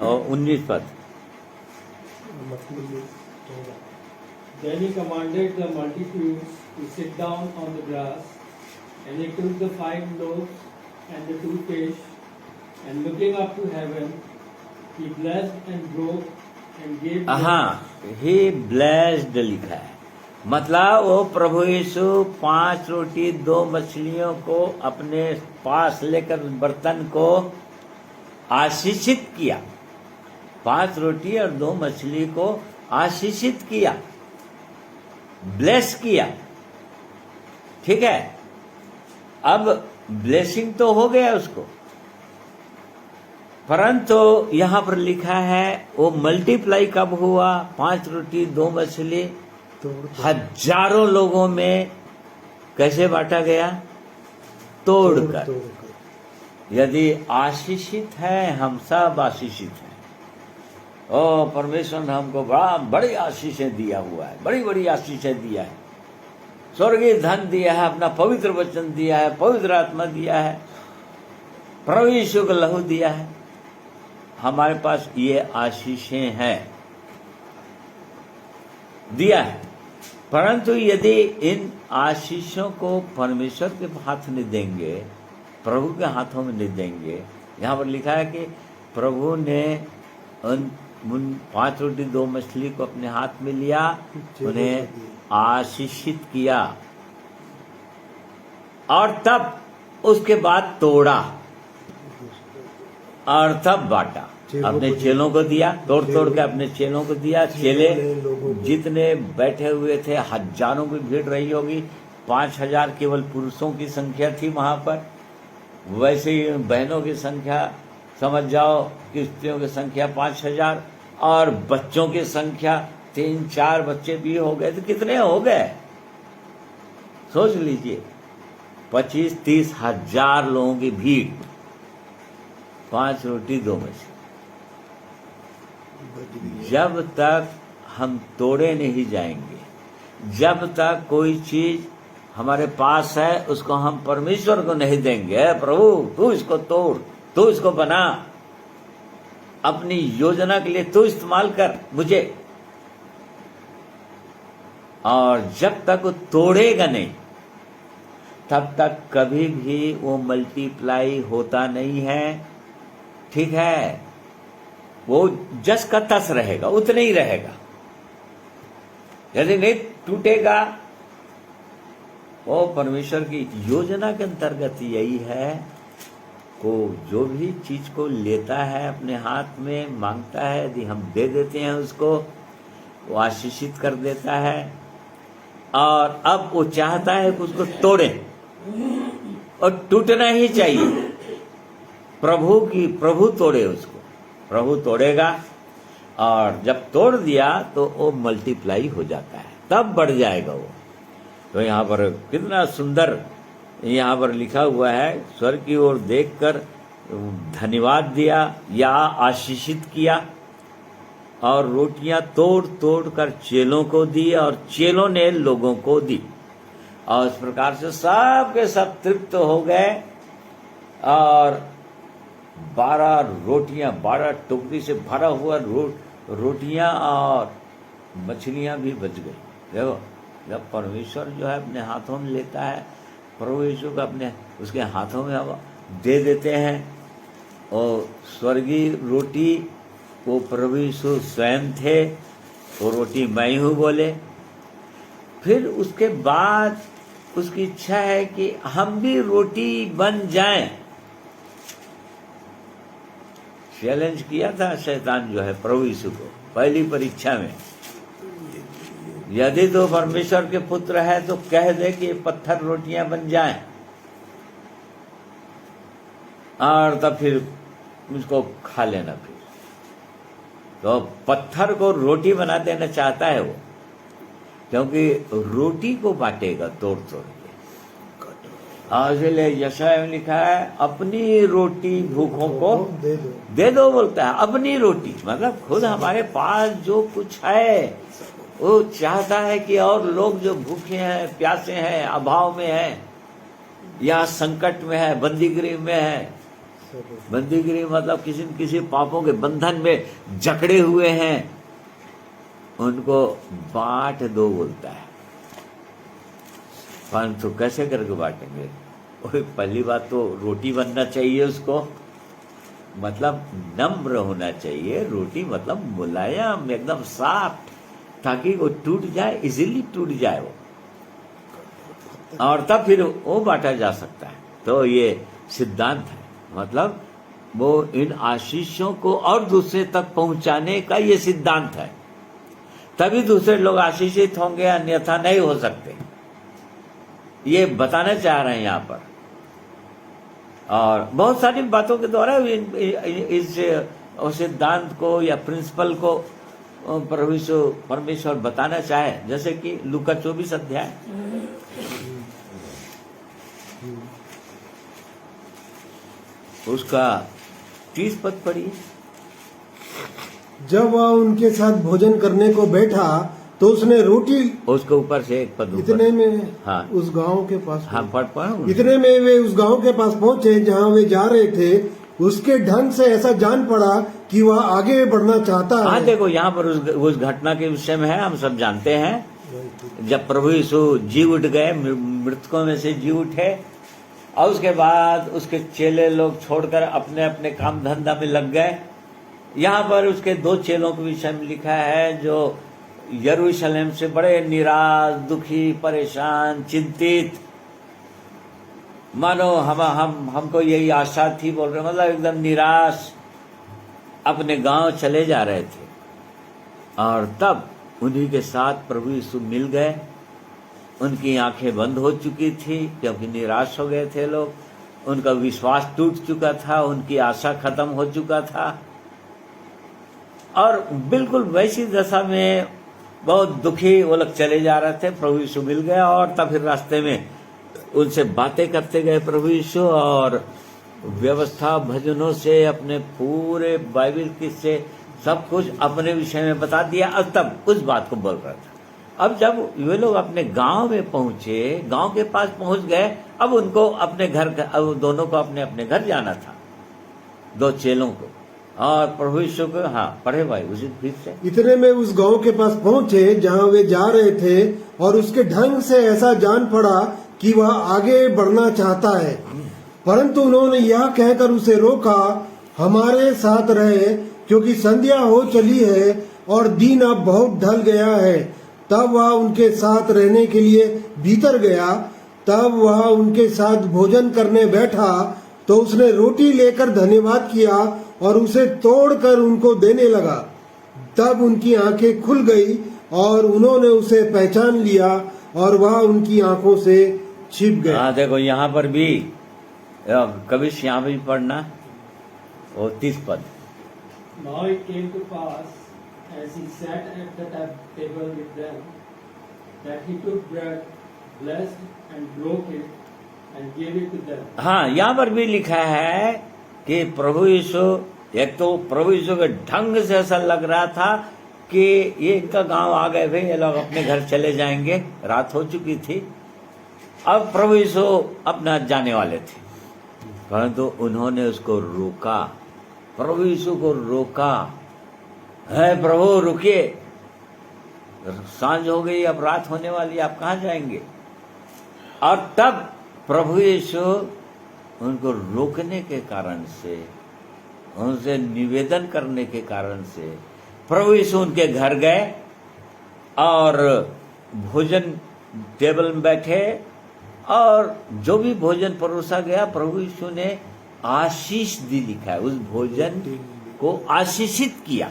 और 19 पद। Then he commanded the multitudes to sit down on the grass, and he took the 5 loaves and the 2 fish, and looking up to heaven, he blessed and broke and gave them. हाँ, he blessed लिखा है, मतलब वो प्रभु यीशु 5 रोटी 2 मछलियों को अपने पास लेकर बर्तन को आशीषित किया। 5 रोटी और 2 मछली को आशीषित किया, ब्लेस किया। ठीक है, अब ब्लेसिंग तो हो गया उसको, परंतु यहां पर लिखा है वो मल्टीप्लाई कब हुआ? 5 रोटी 2 मछली हजारों लोगों में कैसे बांटा गया? तोड़कर। यदि आशीषित है, हम सब आशीषित हैं। ओ परमेश्वर ने हमको बड़ी आशीषें दिया हुआ है, बड़ी बड़ी आशीषें दिया है। स्वर्गीय धन दिया है, अपना पवित्र वचन दिया है, पवित्र आत्मा दिया है, प्रभु यीशु का लहू दिया है। हमारे पास ये आशीषें हैं, दिया है। परंतु यदि इन आशीषों को परमेश्वर के हाथ में देंगे, प्रभु के हाथों में नहीं देंगे, यहाँ पर लिखा है कि प्रभु ने उन उन 5 रोटी 2 मछली को अपने हाथ में लिया, उन्हें आशीषित किया और तब उसके बाद तोड़ा और तब बांटा, अपने चेलों को दिया, तोड़ तोड़ के अपने चेलों को दिया। चेले जितने बैठे हुए थे, हजारों की भीड़ रही होगी, 5000 केवल पुरुषों की संख्या थी वहां पर, वैसे ही बहनों की संख्या समझ जाओ कि स्त्रियों की संख्या 5000 और बच्चों की संख्या 3-4 बच्चे भी हो गए, तो कितने हो गए सोच लीजिए, 25-30 हजार लोगों की भीड़, 5 रोटी 2 मछली। जब तक हम तोड़े नहीं जाएंगे, जब तक कोई चीज हमारे पास है उसको हम परमेश्वर को नहीं देंगे, प्रभु तू इसको तोड़, तू इसको बना, अपनी योजना के लिए तू इस्तेमाल कर मुझे, और जब तक वो तोड़ेगा नहीं तब तक कभी भी वो मल्टीप्लाई होता नहीं है। ठीक है, वो जस का तस रहेगा, उतना ही रहेगा, यदि नहीं टूटेगा। वो परमेश्वर की योजना के अंतर्गत यही है, को जो भी चीज को लेता है अपने हाथ में, मांगता है, यदि हम दे देते हैं उसको, वो आशीषित कर देता है। और अब वो चाहता है कि उसको तोड़े, और टूटना ही चाहिए। प्रभु तोड़े उसको, प्रभु तोड़ेगा, और जब तोड़ दिया तो वो मल्टीप्लाई हो जाता है, तब बढ़ जाएगा वो। तो यहाँ पर कितना सुंदर यहाँ पर लिखा हुआ है, स्वर्ग की ओर देखकर धन्यवाद दिया या आशीषित किया, और रोटियां तोड़ तोड़ कर चेलों को दी, और चेलों ने लोगों को दी, और इस प्रकार से सब के सब तृप्त हो गए। और 12 रोटियां, 12 टोकरी से भरा हुआ रोटियां और मछलियां भी बच गई। देखो, जब परमेश्वर जो है अपने हाथों में लेता है, प्रभु यीशु को अपने उसके हाथों में दे देते हैं, और स्वर्गीय रोटी वो प्रभु यीशु स्वयं थे, वो रोटी मैं हूँ बोले। फिर उसके बाद उसकी इच्छा है कि हम भी रोटी बन जाएं। चैलेंज किया था शैतान जो है प्रभु यीशु को पहली परीक्षा में, यदि तो परमेश्वर के पुत्र है तो कह दे कि पत्थर रोटियां बन जाएं, और तब फिर उसको खा लेना। फिर तो पत्थर को रोटी बना देना चाहता है वो, क्योंकि रोटी को बांटेगा तोड़ तोड़ के। और इसलिए यशायाह में लिखा है, अपनी रोटी भूखों को दे दो बोलता है। अपनी रोटी मतलब खुद हमारे पास जो कुछ है वो चाहता है कि और लोग जो भूखे हैं, प्यासे हैं, अभाव में हैं, या संकट में है, बंदीगृह में है, बंदीगृह मतलब किसी न किसी पापों के बंधन में जकड़े हुए हैं, उनको बांट दो बोलता है। परंतु कैसे करके बांटेंगे? पहली बात तो रोटी बनना चाहिए उसको, मतलब नम्र होना चाहिए। रोटी मतलब मुलायम, एकदम सॉफ्ट, ताकि वो टूट जाए, इजीली टूट जाए वो, और तब फिर वो बांटा जा सकता है। तो ये सिद्धांत है, मतलब वो इन आशीषों को और दूसरे तक पहुंचाने का ये सिद्धांत है, तभी दूसरे लोग आशीषित होंगे, अन्यथा नहीं हो सकते। ये बताना चाह रहे हैं यहाँ पर, और बहुत सारी बातों के द्वारा इस सिद्धांत को या प्रिंसिपल को परमेश्वर बताना चाहे। जैसे कि लूका 24 अध्याय, उसका 30 पद पढ़िए। जब वह उनके साथ भोजन करने को बैठा तो उसने रोटी, उसके ऊपर से एक पद ऊपर। इतने में हाँ, उस गांव के पास, हाँ पढ़ इतने में वे उस गांव के पास पहुंचे जहां वे जा रहे थे। उसके ढंग से ऐसा जान पड़ा कि वह आगे बढ़ना चाहता है। हाँ, देखो यहाँ पर उस घटना के विषय में है, हम सब जानते हैं। जब प्रभु यीशु जी उठ गए, मृतकों में से जी उठे, और उसके बाद उसके चेले लोग छोड़कर अपने अपने काम धंधा में लग गए। यहाँ पर उसके 2 चेलों के विषय में लिखा है जो यरूशलेम से बड़े निराश, दुखी, परेशान, चिंतित, मानो हमको यही आशा थी, बोल रहे मतलब एकदम निराश, अपने गांव चले जा रहे थे। और तब उन्हीं के साथ प्रभु यीशु मिल गए। उनकी आंखें बंद हो चुकी थी क्योंकि निराश हो गए थे लोग, उनका विश्वास टूट चुका था, उनकी आशा खत्म हो चुका था, और बिल्कुल वैसी दशा में बहुत दुखी वो लोग चले जा रहे थे। प्रभु यीशु मिल गए और तब फिर रास्ते में उनसे बातें करते गए प्रभु यीशु, और व्यवस्था भजनों से, अपने पूरे बाइबल की से सब कुछ अपने विषय में बता दिया। और तब उस बात को बोल रहा था। अब जब वे लोग अपने गांव में पहुंचे, गांव के पास पहुंच गए, अब उनको अपने घर, अब दोनों को अपने अपने घर जाना था, 2 चेलों को। और प्रभु यीशु को, हाँ पढ़े भाई उसी फिर से। इतने में उस गांव के पास पहुंचे जहां वे जा रहे थे, और उसके ढंग से ऐसा जान पड़ा कि वह आगे बढ़ना चाहता है, परंतु उन्होंने यह कहकर उसे रोका, हमारे साथ रहे, क्योंकि संध्या हो चली है और दिन अब बहुत ढल गया है। तब वह उनके साथ रहने के लिए भीतर गया। तब वह उनके साथ भोजन करने बैठा तो उसने रोटी लेकर धन्यवाद किया और उसे तोड़कर उनको देने लगा। तब उनकी आंखें खुल गई और उन्होंने उसे पहचान लिया और वह उनकी आंखों से छिप गया। हाँ देखो यहाँ पर भी कभी यहाँ भी पढ़ना, और 30 पद। Now it came to pass, as he sat at the table with them, that he took bread, blessed and broke it, and gave it to them. हाँ यहाँ पर भी लिखा है कि प्रभु यीशु, एक तो प्रभु यीशु के ढंग से ऐसा लग रहा था कि ये इनका गांव आ गए भाई, ये लोग अपने घर चले जाएंगे, रात हो चुकी थी। अब प्रभु यीशु अपना जाने वाले थे, परंतु उन्होंने उसको रोका, प्रभु यीशु को रोका। है प्रभु रुकिए, सांझ हो गई, अब रात होने वाली, आप कहाँ जाएंगे? और तब प्रभु यीशु उनको रोकने के कारण से, उनसे निवेदन करने के कारण से प्रभु यीशु उनके घर गए और भोजन टेबल में बैठे, और जो भी भोजन परोसा गया प्रभु यीशु ने आशीष दी, लिखा है, उस भोजन को आशीषित किया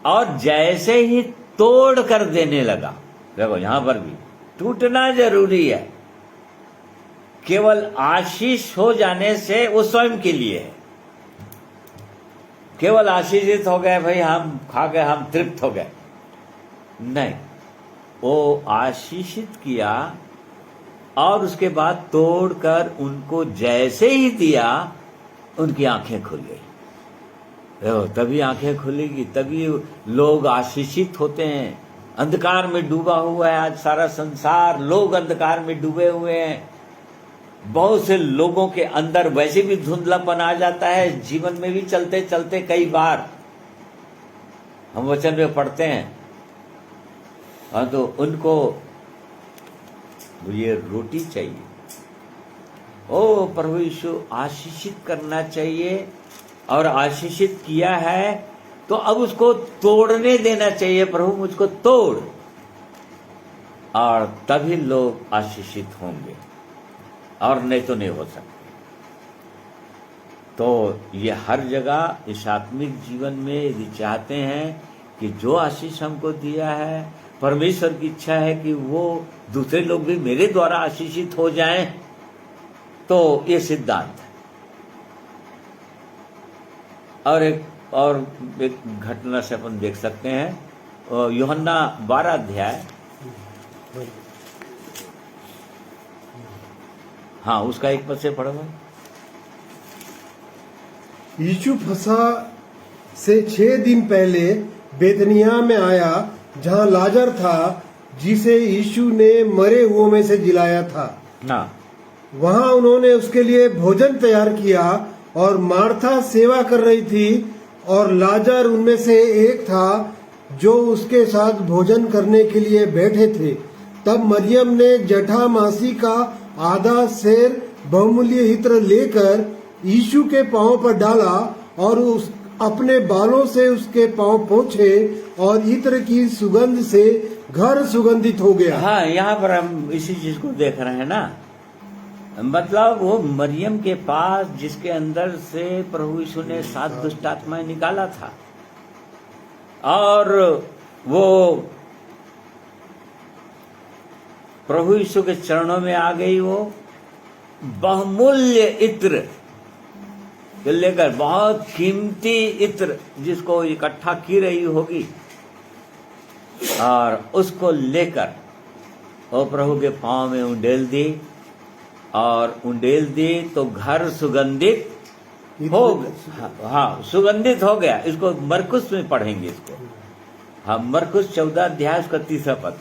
और जैसे ही तोड़ कर देने लगा। देखो यहां पर भी टूटना जरूरी है, केवल आशीष हो जाने से वो स्वयं के लिए है। केवल आशीषित हो गए भाई, हम खा गए, हम तृप्त हो गए, नहीं, वो आशीषित किया और उसके बाद तोड़कर उनको जैसे ही दिया, उनकी आंखें खुल गई। तभी आंखें खुलेगी, तभी लोग आशीषित होते हैं। अंधकार में डूबा हुआ है आज सारा संसार, लोग अंधकार में डूबे हुए हैं। बहुत से लोगों के अंदर वैसे भी धुंधलापन आ जाता है, जीवन में भी चलते चलते कई बार हम वचन में पढ़ते हैं, तो उनको ये रोटी चाहिए। ओ प्रभु यीशु आशीषित करना चाहिए, और आशीषित किया है तो अब उसको तोड़ने देना चाहिए। प्रभु मुझको तोड़, और तभी लोग आशीषित होंगे, और नहीं तो नहीं हो सकते। तो ये हर जगह इस आत्मिक जीवन में यदि चाहते हैं कि जो आशीष हमको दिया है, परमेश्वर की इच्छा है कि वो दूसरे लोग भी मेरे द्वारा आशीषित हो जाएं, तो ये सिद्धांत है। और एक घटना से अपन देख सकते हैं, यूहन्ना 12 अध्याय, हाँ उसका 1 पद से पढ़ो। यीशु फसह से 6 दिन पहले बेतनिया में आया, जहां लाजर था जिसे यीशु ने मरे हुओं में से जिलाया था। ना वहां उन्होंने उसके लिए भोजन तैयार किया, और मार्था सेवा कर रही थी, और लाजर उनमें से एक था जो उसके साथ भोजन करने के लिए बैठे थे। तब मरियम ने जठा मासी का आधा सेर बहुमूल्य इत्र लेकर यीशु के पांव पर डाला और उस अपने बालों से उसके पांव पोंछे और इत्र की सुगंध से घर सुगंधित हो गया। हाँ, यहाँ पर हम इसी चीज को देख रहे हैं ना। मतलब वो मरियम के पास जिसके अंदर से प्रभु यीशु ने 7 दुष्ट आत्माएं निकाला था, और वो प्रभु यीशु के चरणों में आ गई, वो बहुमूल्य इत्र लेकर, बहुत कीमती इत्र जिसको इकट्ठा की रही होगी, और उसको लेकर वो प्रभु के पांव में उंडेल दी, और उंडेल दी तो घर सुगंधित हो, हाँ सुगंधित हो गया। इसको मरकुस में पढ़ेंगे इसको, हाँ मरकुस 14 अध्याय उसका 3 पद।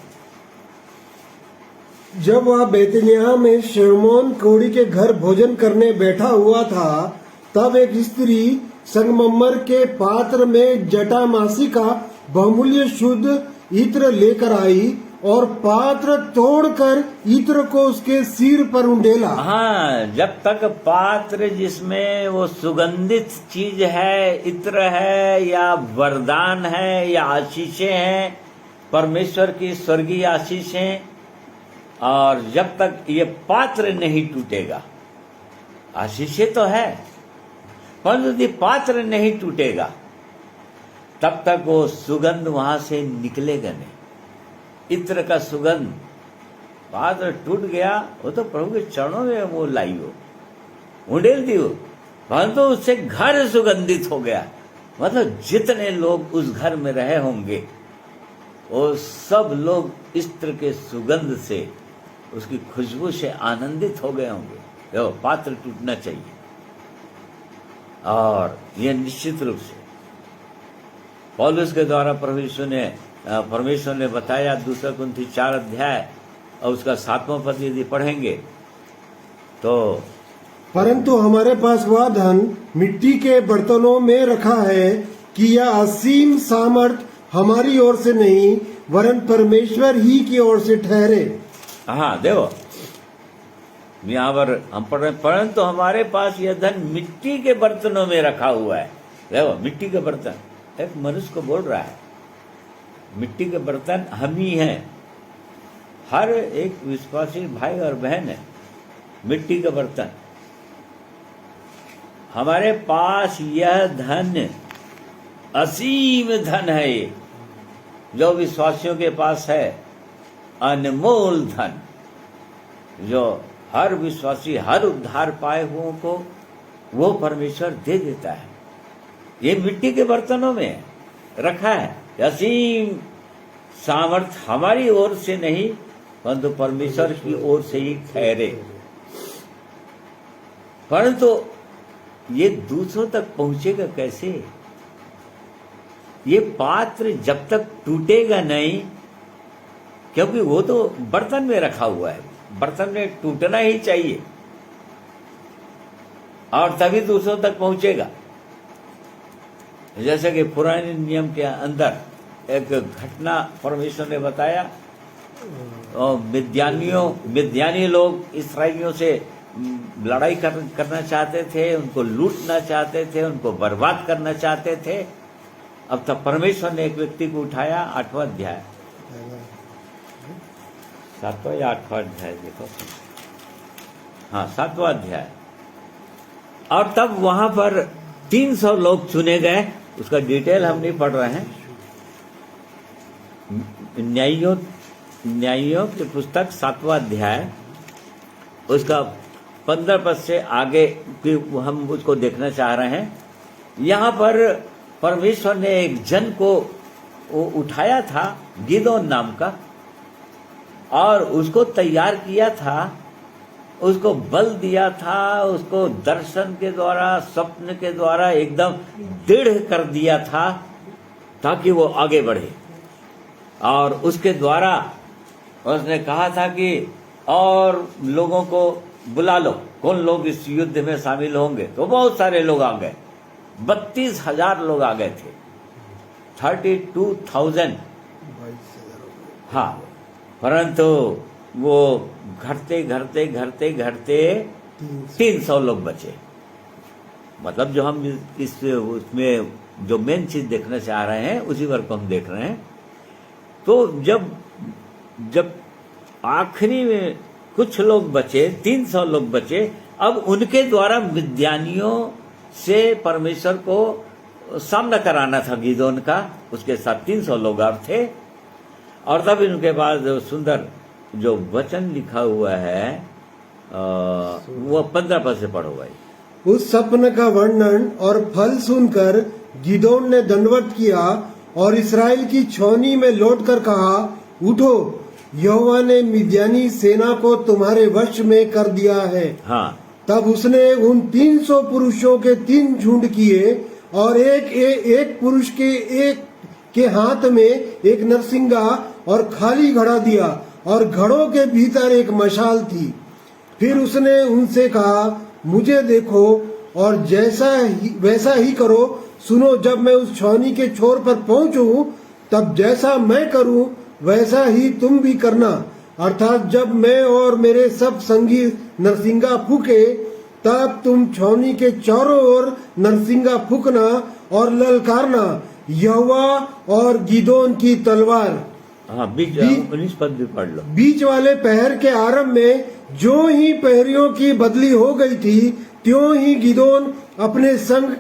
जब वह बेतनियाह में शमौन कोढ़ी के घर भोजन करने बैठा हुआ था, तब एक स्त्री संगमरमर के पात्र में जटामासी का बहुमूल्य शुद्ध इत्र लेकर आई और पात्र तोड़कर इत्र को उसके सिर पर उंडेला। हाँ, जब तक पात्र जिसमें वो सुगंधित चीज है, इत्र है या वरदान है या आशीषें हैं, परमेश्वर की स्वर्गीय आशीषें, और जब तक ये पात्र नहीं टूटेगा, आशीषें तो है परंतु यदि पात्र नहीं टूटेगा तब तक वो सुगंध वहां से निकलेगा नहीं। इत्र का सुगंध, पात्र टूट गया, वो तो प्रभु के चरणों में वो लाई हो, उंडेल दी हो, परंतु उससे घर सुगंधित हो गया। मतलब जितने लोग उस घर में रहे होंगे वो सब लोग इत्र के सुगंध से, उसकी खुशबू से आनंदित हो गए होंगे। देखो, पात्र टूटना चाहिए, और यह निश्चित रूप से पौलुस के द्वारा परमेश्वर ने बताया। 2 कुरिन्थी 4 अध्याय और उसका 7वां पद यदि पढ़ेंगे तो, परंतु हमारे पास वह धन मिट्टी के बर्तनों में रखा है कि यह असीम सामर्थ हमारी ओर से नहीं वरन परमेश्वर ही की ओर से ठहरे। हाँ देखो, यहाँ पर हम पढ़ रहे, परंतु हमारे पास यह धन मिट्टी के बर्तनों में रखा हुआ है। देखो, मिट्टी के बर्तन, एक मनुष्य को बोल रहा है, मिट्टी के बर्तन हम ही हैं। हर एक विश्वासी भाई और बहन है मिट्टी के बर्तन। हमारे पास यह धन, असीम धन है ये, जो विश्वासियों के पास है, अनमोल धन, जो हर विश्वासी, हर उद्धार पाए हुओं को वो परमेश्वर दे देता है। ये मिट्टी के बर्तनों में रखा है। असीम सामर्थ हमारी ओर से नहीं परंतु परमेश्वर की ओर से ही ठहरे। परंतु ये दूसरों तक पहुंचेगा कैसे? ये पात्र जब तक टूटेगा नहीं, क्योंकि वो तो बर्तन में रखा हुआ है, बर्तन में टूटना ही चाहिए और तभी दूसरों तक पहुंचेगा। जैसे कि पुराने नियम के अंदर एक घटना परमेश्वर ने बताया, और मिद्यानी लोग इस्राएलियों से लड़ाई करना चाहते थे, उनको लूटना चाहते थे, उनको बर्बाद करना चाहते थे। अब तब परमेश्वर ने एक व्यक्ति को उठाया, 8वां अध्याय, 7वां या 8वां अध्याय देखो, हाँ 7वां अध्याय। और तब वहां पर 300 लोग चुने गए, उसका डिटेल हम नहीं पढ़ रहे हैं। न्यायियों की पुस्तक 7वां अध्याय, उसका 15 पद से आगे की हम उसको देखना चाह रहे हैं। यहाँ पर परमेश्वर ने एक जन को उठाया था, गिदोन नाम का, और उसको तैयार किया था, उसको बल दिया था, उसको दर्शन के द्वारा, स्वप्न के द्वारा एकदम दृढ़ कर दिया था ताकि वो आगे बढ़े। और उसके द्वारा उसने कहा था कि और लोगों को बुला लो, कौन लोग इस युद्ध में शामिल होंगे। तो बहुत सारे लोग आ गए, 32,000 लोग आ गए थे, 32,000। हाँ, परंतु वो घटते घटते घटते घटते 300 लोग बचे। मतलब जो हम इस उसमें जो मेन चीज देखना चाह रहे हैं उसी वर्ग को हम देख रहे हैं। तो जब आखिरी में कुछ लोग बचे, 300 लोग बचे, अब उनके द्वारा मिद्यानियों से परमेश्वर को सामना कराना था गिदोन का। उसके साथ 300 लोग और थे। और तब इनके पास जो सुंदर जो वचन लिखा हुआ है वो 15 पद से पढ़ो भाई। उस सपने का वर्णन और फल सुनकर गिदोन ने दंडवत किया और इस्राएल की छौनी में लौटकर कहा, उठो, यहोवा ने मिद्यानी सेना को तुम्हारे वश में कर दिया है। हाँ, तब उसने उन 300 पुरुषों के 3 झुंड किए और एक पुरुष के हाथ में एक नरसिंगा और खाली घड़ा दिया और घड़ों के भीतर एक मशाल थी। फिर उसने उनसे कहा, मुझे देखो और वैसा ही करो। सुनो, जब मैं उस छावनी के छोर पर पहुंचूं, तब जैसा मैं करूं वैसा ही तुम भी करना। अर्थात जब मैं और मेरे सब संगी नरसिंगा फूके, तब तुम छावनी के चारों ओर नरसिंगा फूकना और ललकारना, यहोवा और गिदोन की तलवार। हाँ, बीच 19 पद भी पढ़ लो। बीच वाले पहर के आरंभ में जो ही पहरियों की बदली हो गई थी, त्यों ही गिदोन अपने संग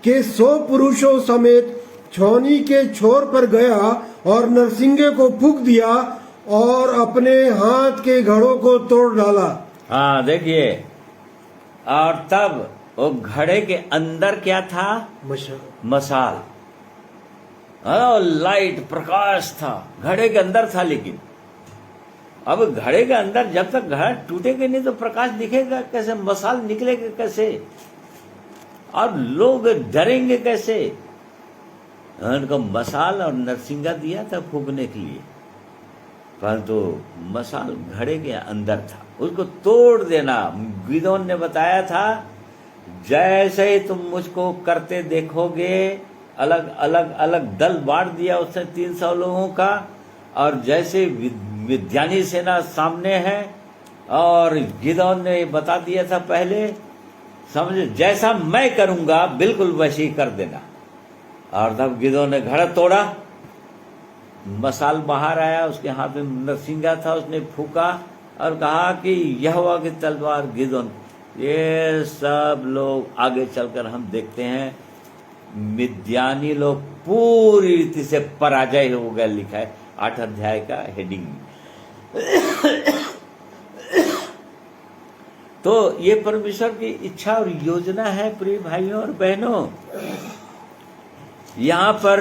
के 100 पुरुषों समेत छौनी के छोर पर गया और नरसिंगे को फूंक दिया और अपने हाथ के घड़ों को तोड़ डाला। हाँ, देखिए, और तब वो घड़े के अंदर क्या था? मशाल। लाइट, प्रकाश था, घड़े के अंदर था। लेकिन अब घड़े के अंदर जब तक घड़ा टूटेगा नहीं तो प्रकाश दिखेगा कैसे? मशाल निकलेगा कैसे? और लोग डरेंगे कैसे? उनको मशाल और नरसिंगा दिया था फूकने के लिए, परंतु मशाल घड़े के अंदर था, उसको तोड़ देना। गिदोन ने बताया था, जैसे ही तुम मुझको करते देखोगे, अलग अलग अलग दल बांट दिया उसने 300 लोगों का। और जैसे मिद्यानी सेना सामने है, और गिदोन ने बता दिया था पहले, समझे, जैसा मैं करूंगा बिल्कुल वैसे ही कर देना। और तब गिदोन ने घड़ा तोड़ा, मशाल बाहर आया, उसके हाथ में नरसिंगा था, उसने फूका और कहा कि यहोवा की तलवार गिदोन। ये सब लोग आगे चलकर हम देखते हैं मिद्यानी लोग पूरी रीति से पराजय हो गए, लिखा है 8 अध्याय का हेडिंग। तो ये परमेश्वर की इच्छा और योजना है प्रिय भाइयों और बहनों। यहाँ पर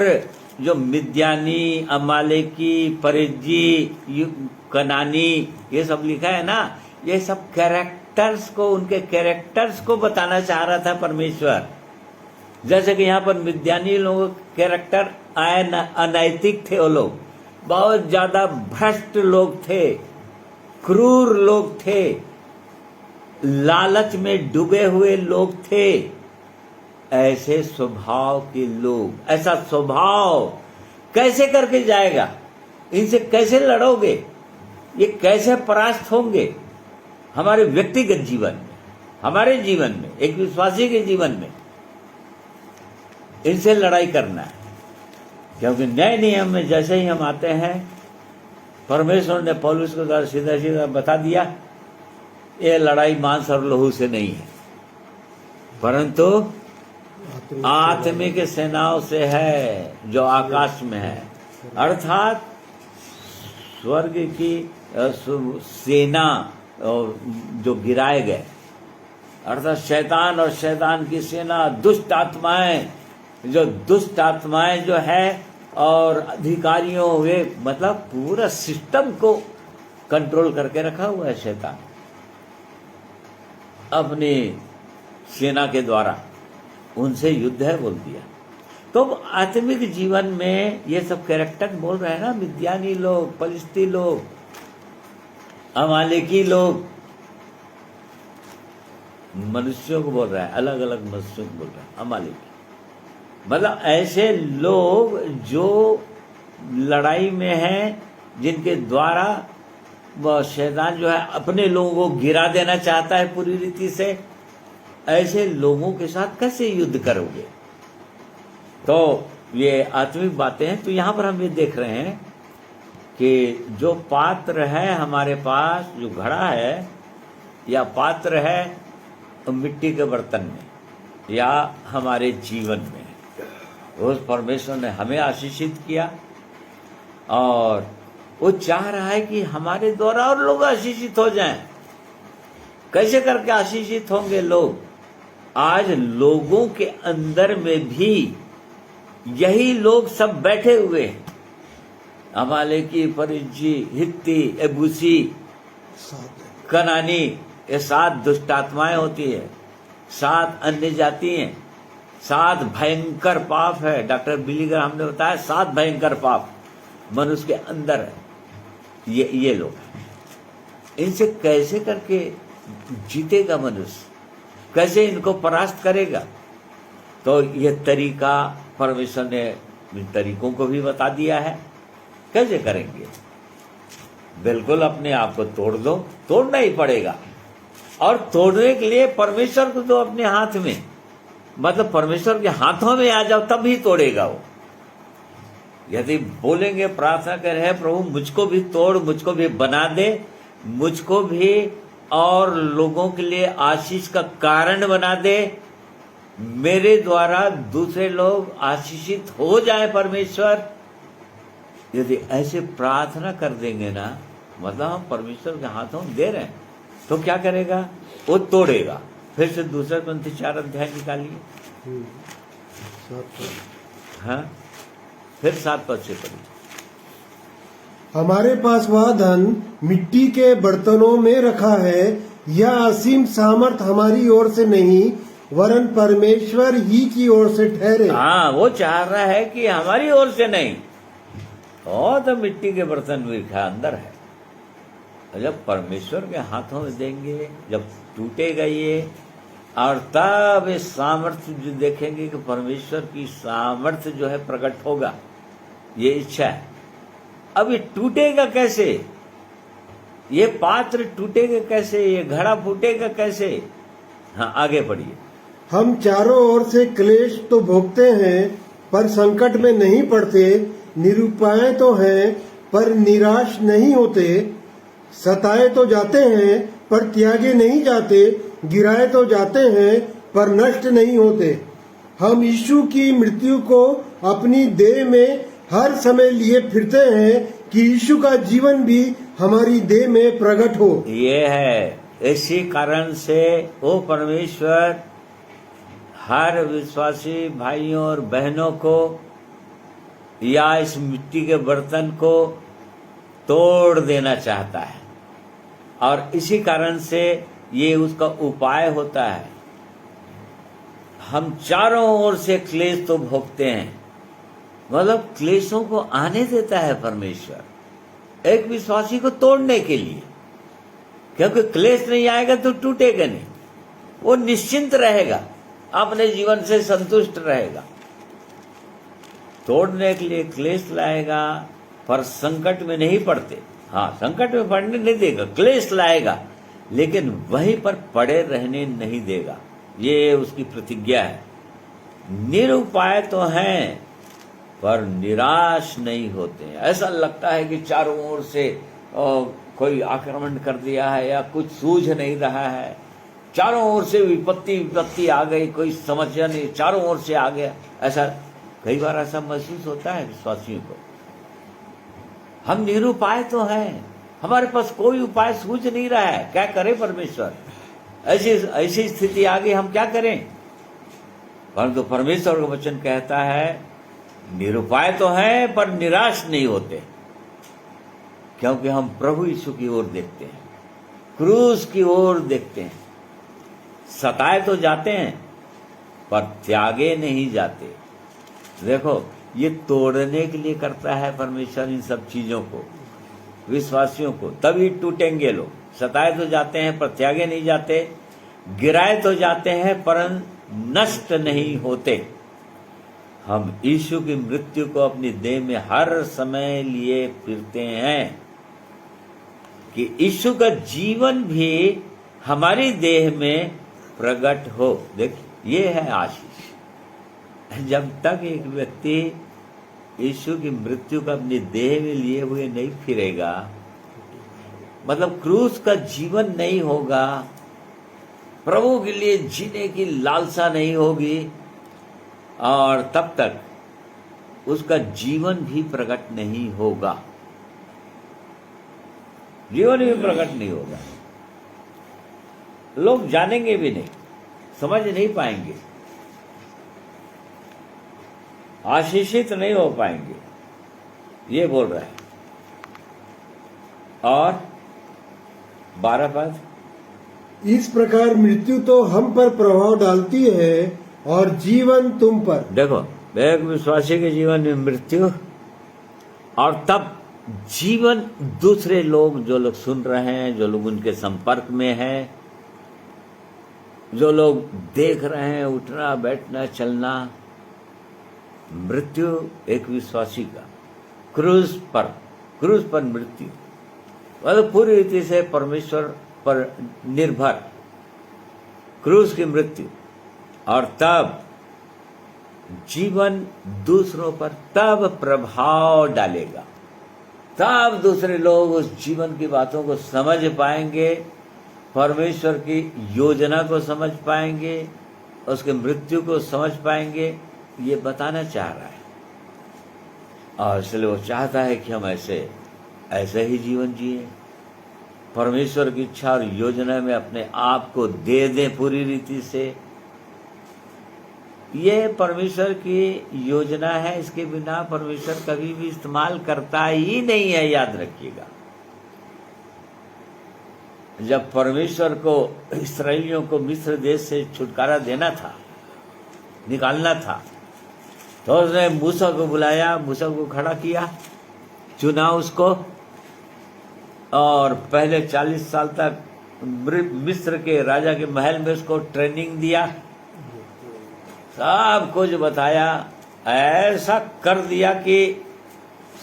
जो मिद्यानी, अमालेकी, परिज्जी, कनानी, ये सब लिखा है ना, ये सब कैरेक्टर्स को, उनके कैरेक्टर्स को बताना चाह रहा था परमेश्वर। जैसे कि यहाँ पर मिद्यानी लोगों के कैरेक्टर अनैतिक थे, वो लोग बहुत ज्यादा भ्रष्ट लोग थे, क्रूर लोग थे, लालच में डूबे हुए लोग थे। ऐसे स्वभाव के लोग, ऐसा स्वभाव कैसे करके जाएगा? इनसे कैसे लड़ोगे? ये कैसे परास्त होंगे? हमारे व्यक्तिगत जीवन में, हमारे जीवन में, एक विश्वासी के जीवन में इनसे लड़ाई करना है। क्योंकि नए नियम में जैसे ही हम आते हैं, परमेश्वर ने पौलुस को द्वारा सीधा सीधा बता दिया, ये लड़ाई मांस और लहू से नहीं है, परंतु आत्मिक सेनाओं से है जो आकाश में है। अर्थात स्वर्ग की सेना जो गिराए गए, अर्थात शैतान और शैतान की सेना, दुष्ट आत्माएं, जो दुष्ट आत्माएं जो है, और अधिकारियों, वे मतलब पूरा सिस्टम को कंट्रोल करके रखा हुआ है शैतान अपनी सेना के द्वारा। उनसे युद्ध है बोल दिया। तो आत्मिक जीवन में ये सब कैरेक्टर बोल रहे हैं ना, मिद्यानी लोग, फलिस्ती लोग, अमालेकी लोग, मनुष्यों को बोल रहा है, अलग अलग मनुष्यों को बोल रहा है अमालेकी। मतलब ऐसे लोग जो लड़ाई में हैं, जिनके द्वारा वह शैतान जो है अपने लोगों को गिरा देना चाहता है पूरी रीति से, ऐसे लोगों के साथ कैसे युद्ध करोगे? तो ये आत्मिक बातें हैं। तो यहाँ पर हम ये देख रहे हैं कि जो पात्र है हमारे पास, जो घड़ा है या पात्र है मिट्टी के बर्तन में या हमारे जीवन में, उस परमेश्वर ने हमें आशीषित किया और वो चाह रहा है कि हमारे द्वारा और लोग आशीषित हो जाएं। कैसे करके आशीषित होंगे लोग? आज लोगों के अंदर में भी यही लोग सब बैठे हुए हैं। अमालेकी, परिज्जी, हित्ती, एबूसी, कनानी, ये 7 दुष्ट आत्माएं होती है, 7 अन्य जाति हैं, 7 भयंकर पाप है। डॉक्टर बिली ग्राहम ने बताया 7 भयंकर पाप मनुष्य के अंदर है। ये लोग हैं। इनसे कैसे करके जीतेगा मनुष्य? कैसे इनको परास्त करेगा? तो ये तरीका परमेश्वर ने इन तरीकों को भी बता दिया है। कैसे करेंगे? बिल्कुल अपने आप को तोड़ दो, तोड़ना ही पड़ेगा। और तोड़ने के लिए परमेश्वर को दो अपने हाथ में, मतलब परमेश्वर के हाथों में आ जाओ, तब ही तोड़ेगा वो। यदि बोलेंगे, प्रार्थना कर रहे हैं, प्रभु मुझको भी तोड़, मुझको भी बना दे, मुझको भी और लोगों के लिए आशीष का कारण बना दे, मेरे द्वारा दूसरे लोग आशीषित हो जाए परमेश्वर। यदि ऐसे प्रार्थना कर देंगे ना, मतलब हम परमेश्वर के हाथों में दे रहे हैं, तो क्या करेगा? वो तोड़ेगा। फिर से दूसरा ग्रंथी 4 अध्याय निकालिए। हाँ, फिर 7 पद से पढ़िए। हमारे पास वह धन मिट्टी के बर्तनों में रखा है, यह असीम सामर्थ हमारी ओर से नहीं वरन परमेश्वर ही की ओर से ठहरे। हाँ, वो चाह रहा है कि हमारी ओर से नहीं, और तो मिट्टी के बर्तन भी अंदर है। जब परमेश्वर के हाथों में देंगे, जब टूटेगा ये, और तब इस सामर्थ्य जो देखेंगे कि परमेश्वर की सामर्थ्य जो है प्रकट होगा, ये इच्छा है। अब ये टूटेगा कैसे? ये पात्र टूटेगा कैसे? ये घड़ा फूटेगा कैसे? हाँ, आगे पढ़िए। हम चारों ओर से क्लेश तो भोगते हैं पर संकट में नहीं पड़ते, निरुपाय तो हैं पर निराश नहीं होते, सताए तो जाते हैं पर त्यागे नहीं जाते, गिराए तो जाते हैं पर नष्ट नहीं होते। हम यीशु की मृत्यु को अपनी देह में हर समय लिए फिरते हैं कि यीशु का जीवन भी हमारी देह में प्रकट हो। ये है, इसी कारण से वो परमेश्वर हर विश्वासी भाइयों और बहनों को या इस मिट्टी के बर्तन को तोड़ देना चाहता है, और इसी कारण से ये उसका उपाय होता है। हम चारों ओर से क्लेश तो भोगते हैं, मतलब क्लेशों को आने देता है परमेश्वर एक विश्वासी को तोड़ने के लिए, क्योंकि क्लेश नहीं आएगा तो टूटेगा नहीं, वो निश्चिंत रहेगा, अपने जीवन से संतुष्ट रहेगा। तोड़ने के लिए क्लेश लाएगा, पर संकट में नहीं पड़ते। हाँ, संकट में पड़ने नहीं देगा, क्लेश लाएगा, लेकिन वहीं पर पड़े रहने नहीं देगा। ये उसकी प्रतिज्ञा है। निरुपाय तो हैं पर निराश नहीं होते। ऐसा लगता है कि चारों ओर से कोई आक्रमण कर दिया है या कुछ सूझ नहीं रहा है, चारों ओर से विपत्ति आ गई, कोई समस्या नहीं, चारों ओर से आ गया। ऐसा कई बार ऐसा महसूस होता है विश्वासियों को। हम निरुपाय तो हैं, हमारे पास कोई उपाय सूझ नहीं रहा है, क्या करें परमेश्वर? ऐसी स्थिति आ गई, हम क्या करें? परंतु परमेश्वर का वचन कहता है निरुपाय तो हैं पर निराश नहीं होते, क्योंकि हम प्रभु यीशु की ओर देखते हैं, क्रूस की ओर देखते हैं। सताए तो जाते हैं पर त्यागे नहीं जाते। देखो, ये तोड़ने के लिए करता है परमेश्वर इन सब चीजों को, विश्वासियों को, तभी टूटेंगे लोग। सताए तो जाते हैं पर त्यागे नहीं जाते, गिराए तो जाते हैं पर नष्ट नहीं होते। हम यीशु की मृत्यु को अपनी देह में हर समय लिए फिरते हैं कि यीशु का जीवन भी हमारी देह में प्रकट हो। देख, ये है आशीष। जब तक एक व्यक्ति यीशु की मृत्यु का अपनी देह में लिए हुए नहीं फिरेगा, मतलब क्रूस का जीवन नहीं होगा, प्रभु के लिए जीने की लालसा नहीं होगी, और तब तक उसका जीवन भी प्रकट नहीं होगा। जीवन भी प्रकट नहीं होगा। लोग जानेंगे भी नहीं, समझ नहीं पाएंगे, आशीषित नहीं हो पाएंगे, ये बोल रहा है। और 12 पद, इस प्रकार मृत्यु तो हम पर प्रभाव डालती है और जीवन तुम पर। देखो, एक विश्वासी के जीवन में मृत्यु, और तब जीवन दूसरे लोग, जो लोग सुन रहे हैं, जो लोग उनके संपर्क में हैं, जो लोग देख रहे हैं उठना बैठना चलना, मृत्यु एक विश्वासी का क्रूस पर मृत्यु, मतलब पूरी रीति से परमेश्वर पर निर्भर क्रूस की मृत्यु, और तब जीवन दूसरों पर तब प्रभाव डालेगा, तब दूसरे लोग उस जीवन की बातों को समझ पाएंगे, परमेश्वर की योजना को समझ पाएंगे, उसके मृत्यु को समझ पाएंगे। ये बताना चाह रहा है, और इसलिए वो चाहता है कि हम ऐसे ही जीवन जिए, परमेश्वर की इच्छा और योजना में अपने आप को दे दें पूरी रीति से। ये परमेश्वर की योजना है, इसके बिना परमेश्वर कभी भी इस्तेमाल करता ही नहीं है, याद रखिएगा। जब परमेश्वर को इस्राएलियों को मिस्र देश से छुटकारा देना था, निकालना था, तो उसने मूसा को बुलाया, मूसा को खड़ा किया, चुना उसको, और पहले 40 साल तक मिस्र के राजा के महल में उसको ट्रेनिंग दिया, सब कुछ बताया, ऐसा कर दिया कि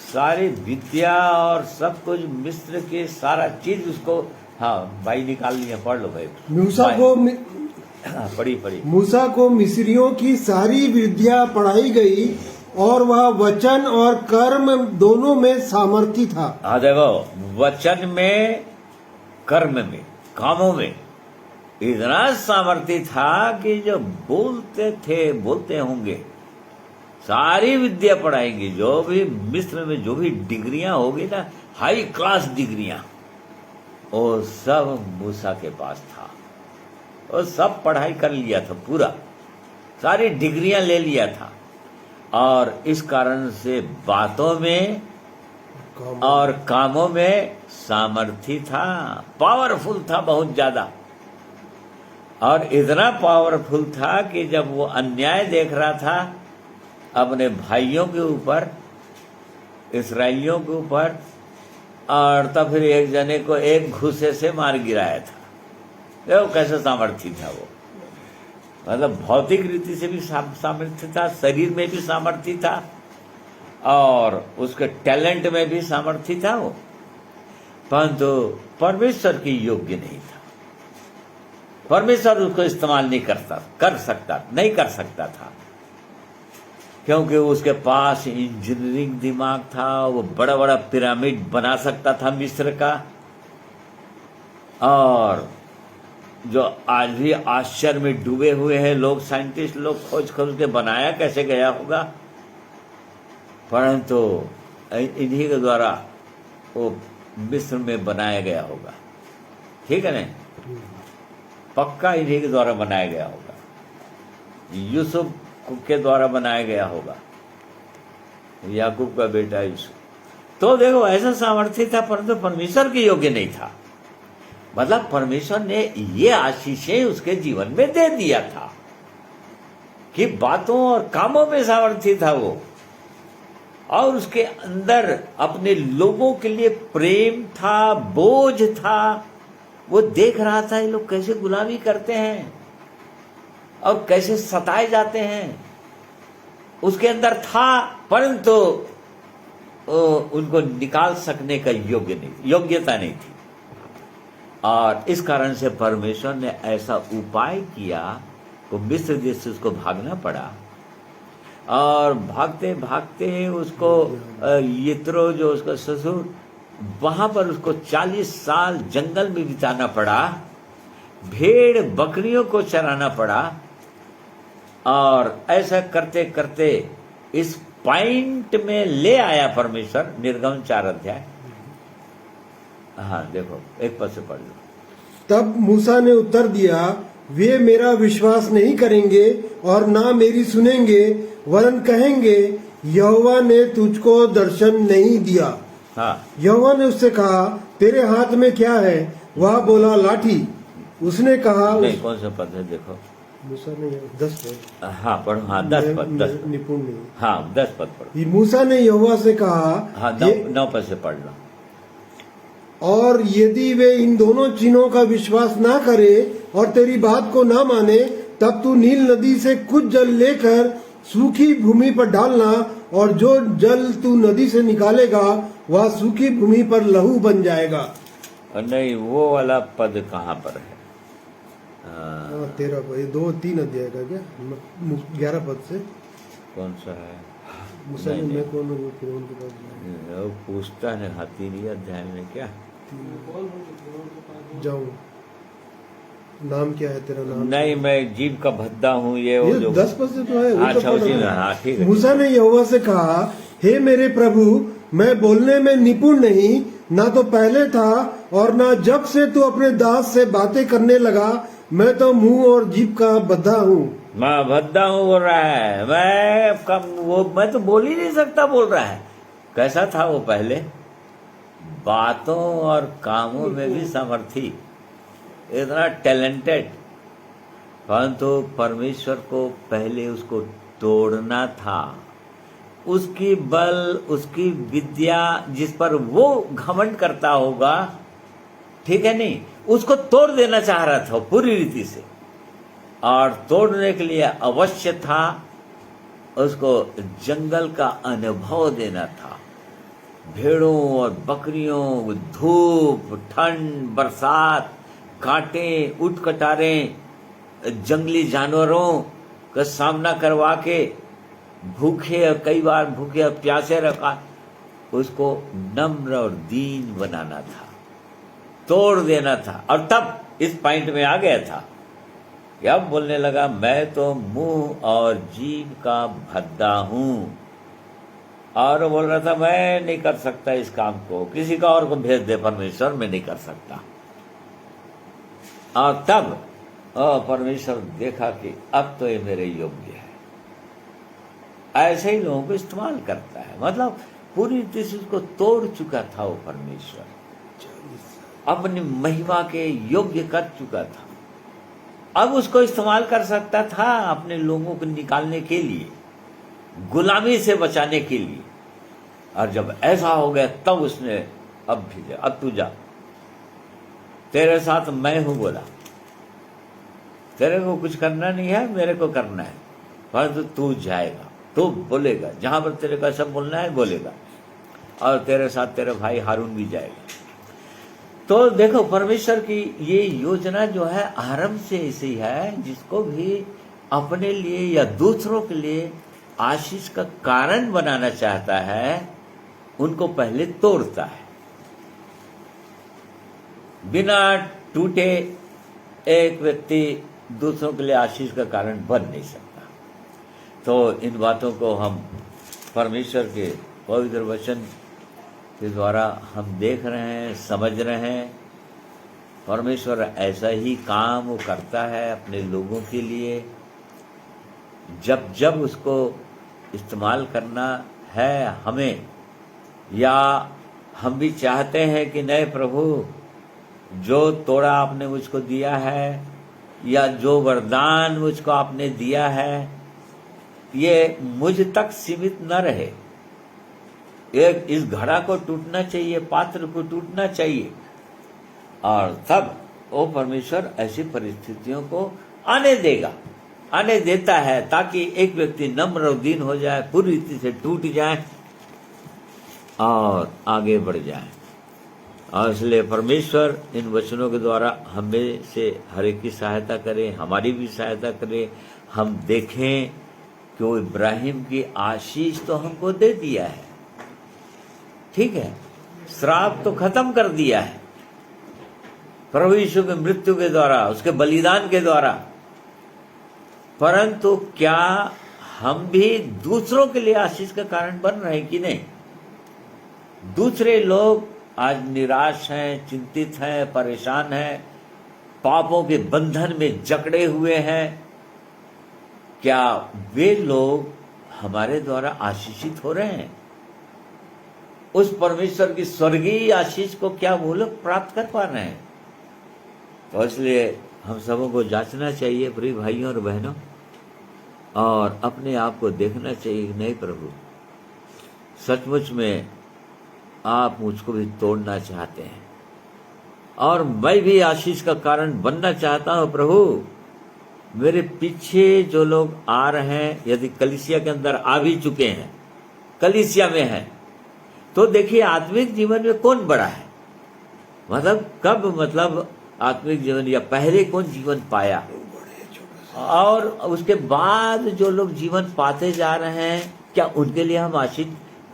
सारी विद्या और सब कुछ मिस्र के सारा चीज उसको, हाँ भाई निकाल लिया, पढ़ लो भाई। पढ़ी मूसा को मिस्रियों की सारी विद्या पढ़ाई गई और वह वचन और कर्म दोनों में सामर्थी था। हाँ देखो, वचन में, कर्म में, कामों में इतना सामर्थी था कि जो बोलते होंगे, सारी विद्या पढ़ाएंगे, जो भी मिस्र में जो भी डिग्रियां होगी ना, हाई क्लास डिग्रियां, वो सब मूसा के पास था। वो सब पढ़ाई कर लिया था, पूरा सारी डिग्रियां ले लिया था, और इस कारण से बातों में और कामों में सामर्थी था, पावरफुल था बहुत ज्यादा। और इतना पावरफुल था कि जब वो अन्याय देख रहा था अपने भाइयों के ऊपर, इस्राएलियों के ऊपर, और तब फिर एक जने को एक घूसे से मार गिराया था। देखो कैसे सामर्थ्य था वो, मतलब भौतिक रीति से भी सामर्थ्य था, शरीर में भी सामर्थ्य था, और उसके टैलेंट में भी सामर्थ्य था वो, परंतु परमेश्वर की योग्य नहीं था। परमेश्वर उसको इस्तेमाल नहीं कर सकता था, क्योंकि उसके पास इंजीनियरिंग दिमाग था, वो बड़ा बड़ा पिरामिड बना सकता था मिस्र का, और जो आज भी आश्चर्य में डूबे हुए हैं लोग, साइंटिस्ट लोग खोज के बनाया कैसे गया होगा, परंतु इन्हीं के द्वारा वो मिस्र में बनाया गया होगा। ठीक है ना, पक्का इन्हीं के द्वारा बनाया गया होगा, यूसुफ के द्वारा बनाया गया होगा, याकूब का बेटा यूसुफ। तो देखो ऐसा सामर्थ्य था, परंतु परमेश्वर के योग्य नहीं था। मतलब परमेश्वर ने ये आशीषें उसके जीवन में दे दिया था कि बातों और कामों में सामर्थ्य था वो, और उसके अंदर अपने लोगों के लिए प्रेम था, बोझ था। वो देख रहा था ये लोग कैसे गुलामी करते हैं और कैसे सताए जाते हैं, उसके अंदर था, परंतु उनको निकाल सकने का योग्यता नहीं थी। और इस कारण से परमेश्वर ने ऐसा उपाय किया को मिस्र देश से उसको भागना पड़ा। और भागते भागते उसको यित्रो जो उसका ससुर, वहां पर उसको 40 साल जंगल में बिताना पड़ा, भेड़ बकरियों को चराना पड़ा। और ऐसा करते करते इस पॉइंट में ले आया परमेश्वर। निर्गमन 4 अध्याय, हाँ देखो 1 पद से पढ़ लो। तब मूसा ने उत्तर दिया, वे मेरा विश्वास नहीं करेंगे और ना मेरी सुनेंगे, वरन कहेंगे यहोवा ने तुझको दर्शन नहीं दिया। हाँ, यहोवा ने उससे कहा, तेरे हाथ में क्या है? वह बोला, लाठी। उसने कहा, नहीं कौन सा पद है देखो। मूसा ने 10 पद, हाँ पढ़ो, हाँ 10 पद, 10 पद। निपुण नहीं। हाँ 10 पद पढ़ो। मूसा ने यहोवा से कहा, हाँ ये- 9 पद से पढ़ लो। और यदि वे इन दोनों चिन्हों का विश्वास ना करे और तेरी बात को ना माने, तब तू नील नदी से कुछ जल लेकर सूखी भूमि पर डालना, और जो जल तू नदी से निकालेगा वह सूखी भूमि पर लहू बन जाएगा। और नहीं, वो वाला पद कहाँ पर है? 13 पद, 2-3 अध्याय का क्या, 11 पद से। कौन सा है? मूसा ने, नहीं, मैं कौन हूँ फिरौन के पास जाऊँ? वो पूछता है, हाँ 3 अध्याय में क्या? जाऊँ, नाम क्या है तेरा नाम? नहीं, मैं जीव का भद्दा हूँ, ये वो ये जो 10 पद से तो है, वो तो अच्छा पढ़ उसी में, रहा है। हाँ ठीक है। मूसा ने यहोवा से कहा, हे मेरे प्रभु, मैं बोलने में निपुण नहीं, ना तो पहले था और ना जब से तू अपने दास से बातें करने लगा। मैं तो मुंह और जीभ का बद्धा हूँ। मैं भद्दा हूँ बोल रहा है, मैं तो बोल ही नहीं सकता बोल रहा है। कैसा था वो पहले? बातों और कामों में भी समर्थी, इतना टैलेंटेड, परंतु परमेश्वर को पहले उसको तोड़ना था। उसकी बल, उसकी विद्या जिस पर वो घमंड करता होगा, ठीक है नहीं, उसको तोड़ देना चाह रहा था पूरी रीति से। और तोड़ने के लिए अवश्य था उसको जंगल का अनुभव देना था। भेड़ों और बकरियों, धूप, ठंड, बरसात, कांटे, ऊंट कटारे, जंगली जानवरों का सामना करवा के भूखे, कई बार भूखे और प्यासे रखा, उसको नम्र और दीन बनाना था, तोड़ देना था। और तब इस पॉइंट में आ गया था कि अब बोलने लगा, मैं तो मुंह और जीभ का भद्दा हूं। और वो बोल रहा था, मैं नहीं कर सकता इस काम को, किसी का और को भेज दे परमेश्वर, मैं नहीं कर सकता। और तब परमेश्वर देखा कि अब तो ये मेरे योग्य है। ऐसे ही लोगों को इस्तेमाल करता है, मतलब पूरी रीति से उसको तोड़ चुका था वो परमेश्वर, अपनी महिमा के योग्य कर चुका था। अब उसको इस्तेमाल कर सकता था अपने लोगों को निकालने के लिए, गुलामी से बचाने के लिए। और जब ऐसा हो गया तब उसने अब भेजा, अब तू जा, तेरे साथ मैं हूं बोला, तेरे को कुछ करना नहीं है, मेरे को करना है, परंतु तू जाएगा, तू बोलेगा, जहां पर तेरे को सब बोलना है बोलेगा, और तेरे साथ तेरे भाई हारून भी जाएगा। तो देखो परमेश्वर की ये योजना जो है आरंभ से ऐसी है, जिसको भी अपने लिए या दूसरों के लिए आशीष का कारण बनाना चाहता है, उनको पहले तोड़ता है। बिना टूटे एक व्यक्ति दूसरों के लिए आशीष का कारण बन नहीं सकता। तो इन बातों को हम परमेश्वर के पवित्र वचन के द्वारा हम देख रहे हैं, समझ रहे हैं। परमेश्वर ऐसा ही काम वो करता है अपने लोगों के लिए। जब जब उसको इस्तेमाल करना है हमें, या हम भी चाहते हैं कि नहीं प्रभु, जो तोड़ा आपने मुझको दिया है, या जो वरदान मुझको आपने दिया है, ये मुझ तक सीमित न रहे। एक इस घड़ा को टूटना चाहिए, पात्र को टूटना चाहिए। और तब वो परमेश्वर ऐसी परिस्थितियों को आने देगा, आने देता है, ताकि एक व्यक्ति नम्र और दीन हो जाए, पूरी रीति से टूट जाए और आगे बढ़ जाए। और इसलिए परमेश्वर इन वचनों के द्वारा हमें से हर एक की सहायता करे, हमारी भी सहायता करे। हम देखें कि वो इब्राहिम की आशीष तो हमको दे दिया है, ठीक है, श्राप तो खत्म कर दिया है प्रभु यीशु की मृत्यु के द्वारा, उसके बलिदान के द्वारा। परंतु क्या हम भी दूसरों के लिए आशीष का कारण बन रहे हैं कि नहीं? दूसरे लोग आज निराश हैं, चिंतित हैं, परेशान हैं, पापों के बंधन में जकड़े हुए हैं। क्या वे लोग हमारे द्वारा आशीषित हो रहे हैं? उस परमेश्वर की स्वर्गीय आशीष को क्या वो लोग प्राप्त कर पा रहे हैं? तो इसलिए हम सबों को जांचना चाहिए प्रिय भाइयों और बहनों, और अपने आप को देखना चाहिए कि नहीं प्रभु, सचमुच में आप मुझको भी तोड़ना चाहते हैं और मैं भी आशीष का कारण बनना चाहता हूं। प्रभु, मेरे पीछे जो लोग आ रहे हैं, यदि कलीसिया के अंदर आ भी चुके हैं, कलीसिया में हैं, तो देखिए आत्मिक जीवन में कौन बड़ा है? मतलब कब, मतलब आत्मिक जीवन या पहले कौन जीवन पाया, और उसके बाद जो लोग जीवन पाते जा रहे हैं, क्या उनके लिए हम आशीष,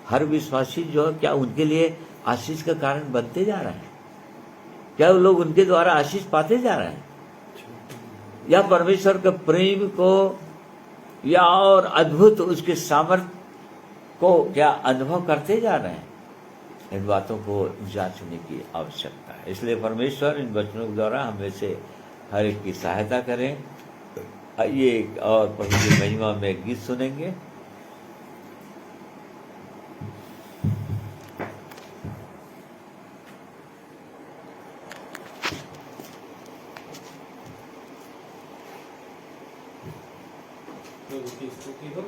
हर विश्वासी जो है, क्या उनके लिए आशीष का कारण बनते जा रहे हैं? क्या वो लोग उनके द्वारा आशीष पाते जा रहे हैं, या परमेश्वर के प्रेम को या और अद्भुत उसके सामर्थ्य को क्या अनुभव करते जा रहे हैं? इन बातों को जांचने की आवश्यकता है। इसलिए परमेश्वर इन वचनों के द्वारा हमें से हर एक की सहायता करें। आइए और प्रभु की महिमा में गीत सुनेंगे। प्रभु की स्तुति हो,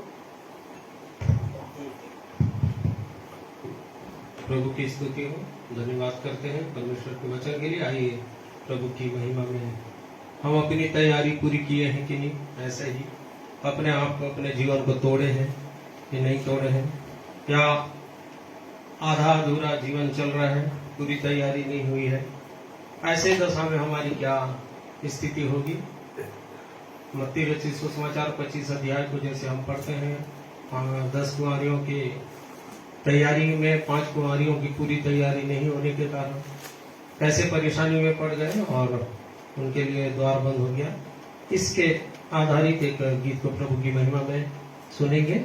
प्रभु की स्तुति हो। धन्यवाद करते हैं परमेश्वर के वचन के लिए। आइए प्रभु की महिमा में हम अपनी तैयारी पूरी किए हैं कि नहीं, ऐसे ही अपने आप को, अपने जीवन को तोड़े हैं कि नहीं तोड़े हैं, या आधा अधूरा जीवन चल रहा है, पूरी तैयारी नहीं हुई है, ऐसे दशा में हमारी क्या स्थिति होगी। मत्ती रचित सुसमाचार 25 अध्याय को जैसे हम पढ़ते हैं, 10 कुंवारियों की तैयारी में 5 कुंवारियों की पूरी तैयारी नहीं होने के कारण कैसे परेशानी में पड़ गए और उनके लिए द्वार बंद हो गया। इसके आधारित एक गीत को प्रभु की महिमा में सुनेंगे।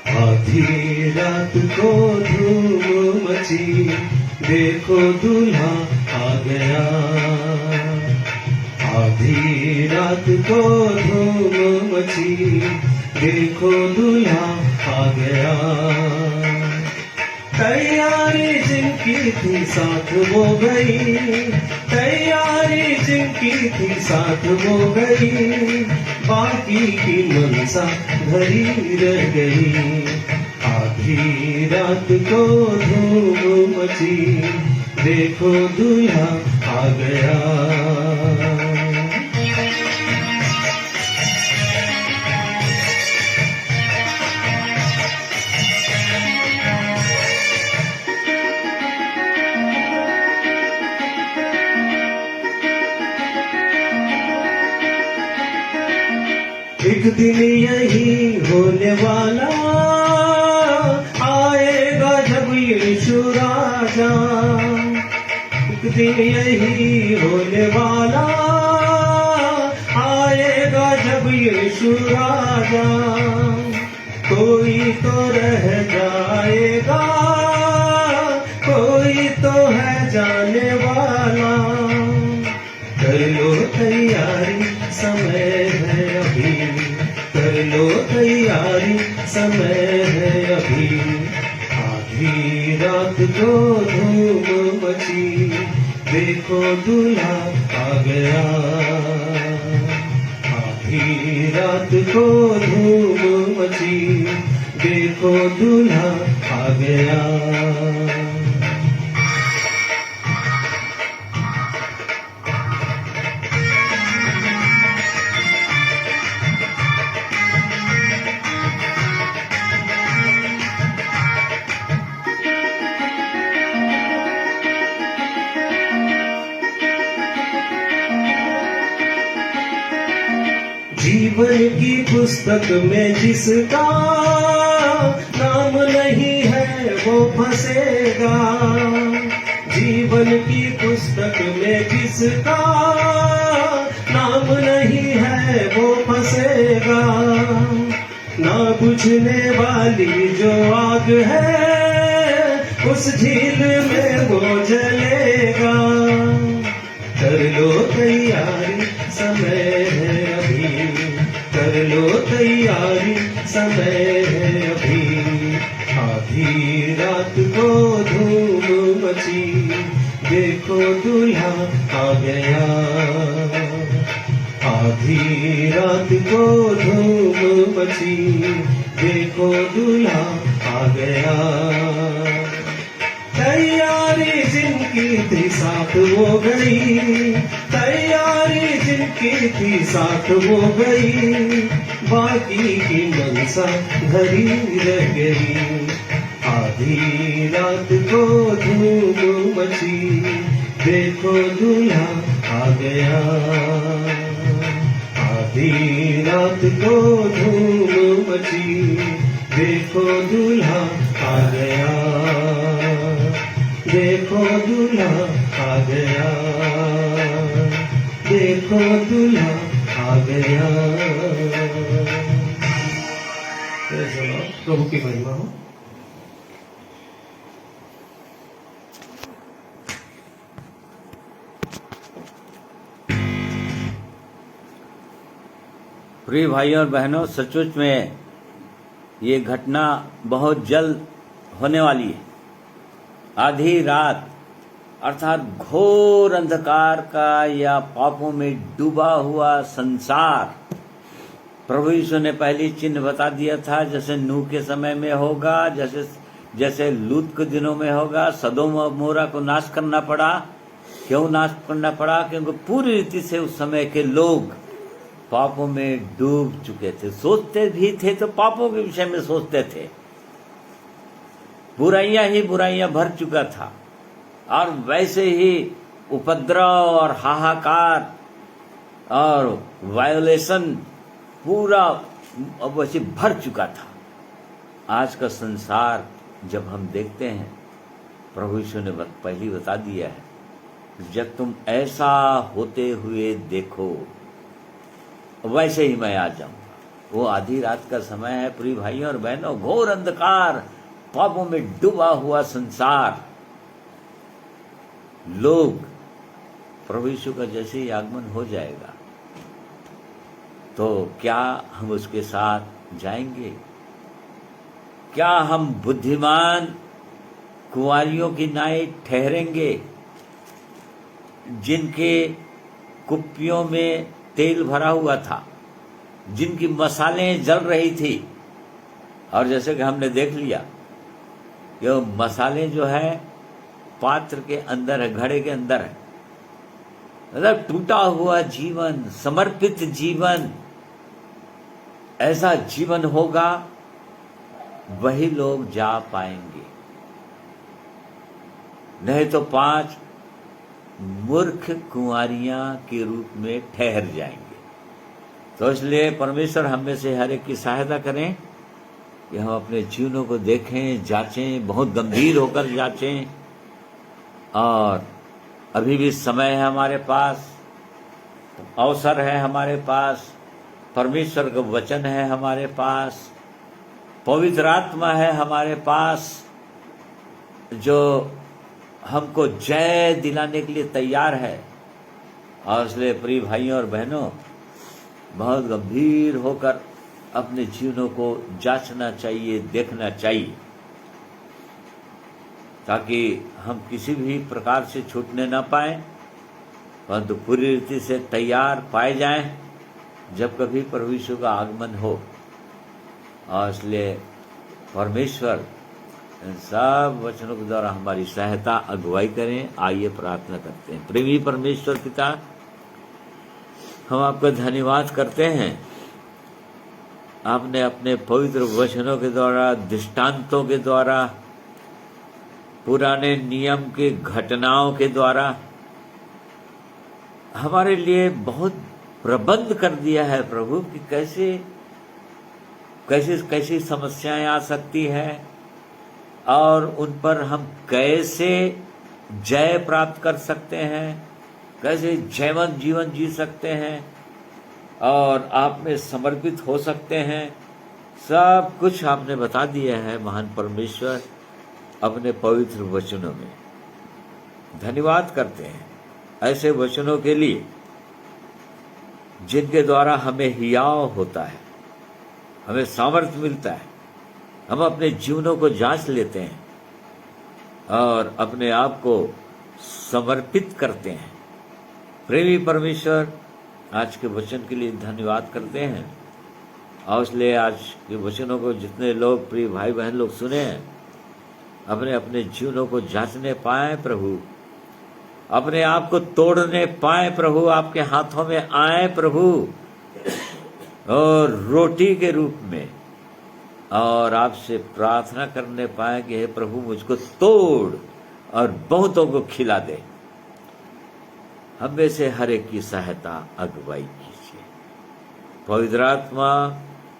आधी रात को धूम मची, देखो दूल्हा आ गया। आधी रात को धूम मची, देखो दूल्हा आ गया। तैयारी जिनकी थी साथ वो गई, तैयारी जिनकी थी साथ वो गई, बाकी की मनसा धरी रह गई। आधी रात को धूम मची, देखो दूल्हा आ गया। एक दिन यही होने वाला, आएगा जब यीशु राजा। एक दिन यही होने वाला, आएगा जब यीशु राजा। कोई तो रह जाएगा, कोई तो है जाने वाला। कर लो तैयारी, समय है अभी, कर लो तैयारी, समय है अभी। आधी रात को धूम मची, देखो दूल्हा आ गया। आधी रात को धूम मची, देखो दूल्हा आ गया। जीवन की पुस्तक में जिसका नाम नहीं है वो फंसेगा। जीवन की पुस्तक में जिसका नाम नहीं है वो फंसेगा। ना बुझने वाली जो आग है उस झील में वो जलेगा। कर लो तैयारी समय है अभी, कर लो तैयारी समय है अभी। आधी रात को धूम मची, देखो दूल्हा आ गया। आधी रात को धूम मची, देखो दूल्हा आ गया। तैयारी जिनकी थी साथ वो गई, तैयारी जिनकी थी साथ वो गई। बाकी की मनसा घरी रह गई। आधी रात को धूम मची, देखो दूल्हा आ गया। आधी रात को धूम मची, देखो दूल्हा आ गया। देखो दूल्हा आ गया, देखो दूल्हा आ गया। प्रभु की महिमा हो। प्रिय भाइयों और बहनों, सचमुच में ये घटना बहुत जल्द होने वाली है। आधी रात अर्थात घोर अंधकार का या पापों में डूबा हुआ संसार, प्रभु यीशु ने पहली चिन्ह बता दिया था। जैसे नूह के समय में होगा, जैसे लूत के दिनों में होगा। सदोम और मोरा को नाश करना पड़ा। क्यों नाश करना पड़ा? क्योंकि पूरी रीति से उस समय के लोग पापों में डूब चुके थे। सोचते भी थे तो पापों के विषय में सोचते थे। बुराइयां ही बुराइयां भर चुका था और वैसे ही उपद्रव और हाहाकार और वायोलेशन पूरा वैसे भर चुका था। आज का संसार जब हम देखते हैं, प्रभु यीशु ने पहले बता दिया है, जब तुम ऐसा होते हुए देखो वैसे ही मैं आ जाऊंगा। वो आधी रात का समय है प्रिय भाइयों और बहनों। घोर अंधकार, पापों में डूबा हुआ संसार। लोग प्रभु यीशु का जैसे ही आगमन हो जाएगा तो क्या हम उसके साथ जाएंगे? क्या हम बुद्धिमान कुंवारियों की नाई ठहरेंगे जिनके कुप्पियों में तेल भरा हुआ था, जिनकी मसालें जल रही थी? और जैसे कि हमने देख लिया कि वो मसाले जो है पात्र के अंदर है, घड़े के अंदर है। मतलब टूटा हुआ जीवन, समर्पित जीवन, ऐसा जीवन होगा वही लोग जा पाएंगे। नहीं तो 5 मूर्ख कुंवारियां के रूप में ठहर जाएंगे। तो इसलिए परमेश्वर हम में से हर एक की सहायता करें कि हम अपने जीवनों को देखें, जांचें, बहुत गंभीर होकर जांचें। और अभी भी समय है हमारे पास, अवसर है हमारे पास, परमेश्वर का वचन है हमारे पास, पवित्र आत्मा है हमारे पास जो हमको जय दिलाने के लिए तैयार है। और इसलिए प्रिय भाइयों और बहनों, बहुत गंभीर होकर अपने जीवनों को जांचना चाहिए, देखना चाहिए। ताकि हम किसी भी प्रकार से छूटने न पाए, परंतु पूरी रीति से तैयार पाए जाएं जब कभी प्रभु यीशु का आगमन हो। और इसलिए परमेश्वर इन सब वचनों के द्वारा हमारी सहायता अगुवाई करें। आइए प्रार्थना करते हैं। प्रेमी परमेश्वर पिता, हम आपका धन्यवाद करते हैं, आपने अपने पवित्र वचनों के द्वारा, दृष्टांतों के द्वारा, पुराने नियम के घटनाओं के द्वारा हमारे लिए बहुत प्रबंध कर दिया है प्रभु कि कैसी समस्याएं आ सकती है और उन पर हम कैसे जय प्राप्त कर सकते हैं, कैसे जयवंत जीवन जी सकते हैं और आप में समर्पित हो सकते हैं। सब कुछ आपने बता दिया है महान परमेश्वर अपने पवित्र वचनों में। धन्यवाद करते हैं ऐसे वचनों के लिए जिनके द्वारा हमें हियाव होता है, हमें सामर्थ्य मिलता है, हम अपने जीवनों को जांच लेते हैं और अपने आप को समर्पित करते हैं। प्रेमी परमेश्वर, आज के वचन के लिए धन्यवाद करते हैं और इसलिए आज के वचनों को जितने लोग प्रिय भाई बहन लोग सुने हैं, अपने अपने जीवनों को जांचने पाए प्रभु, अपने आप को तोड़ने पाए प्रभु, आपके हाथों में आए प्रभु, और रोटी के रूप में और आपसे प्रार्थना करने पाए कि हे प्रभु मुझको तोड़ और बहुतों को खिला दे। हम में से हर एक की सहायता अगुवाई कीजिए। पवित्र आत्मा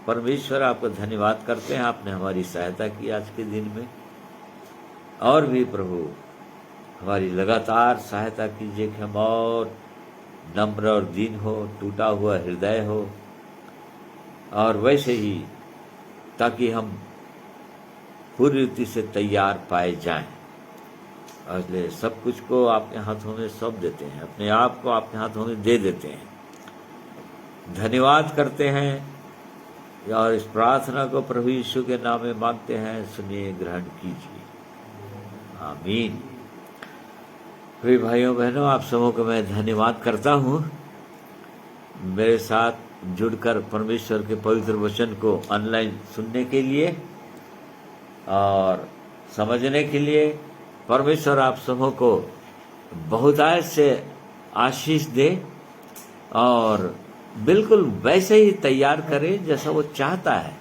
परमेश्वर, आपका धन्यवाद करते हैं, आपने हमारी सहायता की आज के दिन में, और भी प्रभु हमारी लगातार सहायता कीजिए कि हम और नम्र और दीन हो, टूटा हुआ हृदय हो, और वैसे ही ताकि हम पूरी रीति से तैयार पाए जाएं। और इसलिए सब कुछ को आपके हाथों में सौंप देते हैं, अपने आप को आपके हाथों में दे देते हैं। धन्यवाद करते हैं और इस प्रार्थना को प्रभु यीशु के नाम में मांगते हैं, सुनिए, ग्रहण कीजिए। आमीन। प्रिय भाइयों बहनों, आप सबों को मैं धन्यवाद करता हूँ मेरे साथ जुड़कर परमेश्वर के पवित्र वचन को ऑनलाइन सुनने के लिए और समझने के लिए। परमेश्वर आप सबों को बहुतायत से आशीष दे और बिल्कुल वैसे ही तैयार करे जैसा वो चाहता है,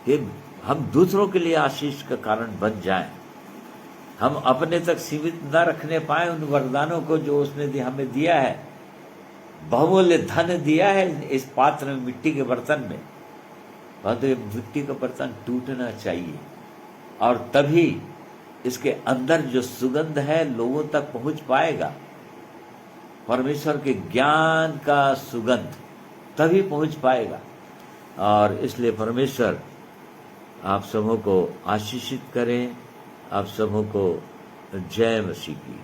कि हम दूसरों के लिए आशीष का कारण बन जाएं। हम अपने तक सीमित न रखने पाए उन वरदानों को जो उसने हमें दिया है। बहुमूल्य धन दिया है इस पात्र में, मिट्टी के बर्तन में, परंतु ये मिट्टी का बर्तन टूटना चाहिए और तभी इसके अंदर जो सुगंध है लोगों तक पहुंच पाएगा। परमेश्वर के ज्ञान का सुगंध तभी पहुंच पाएगा। और इसलिए परमेश्वर आप सबों को आशीषित करें, आप सबों को जय मसीह की।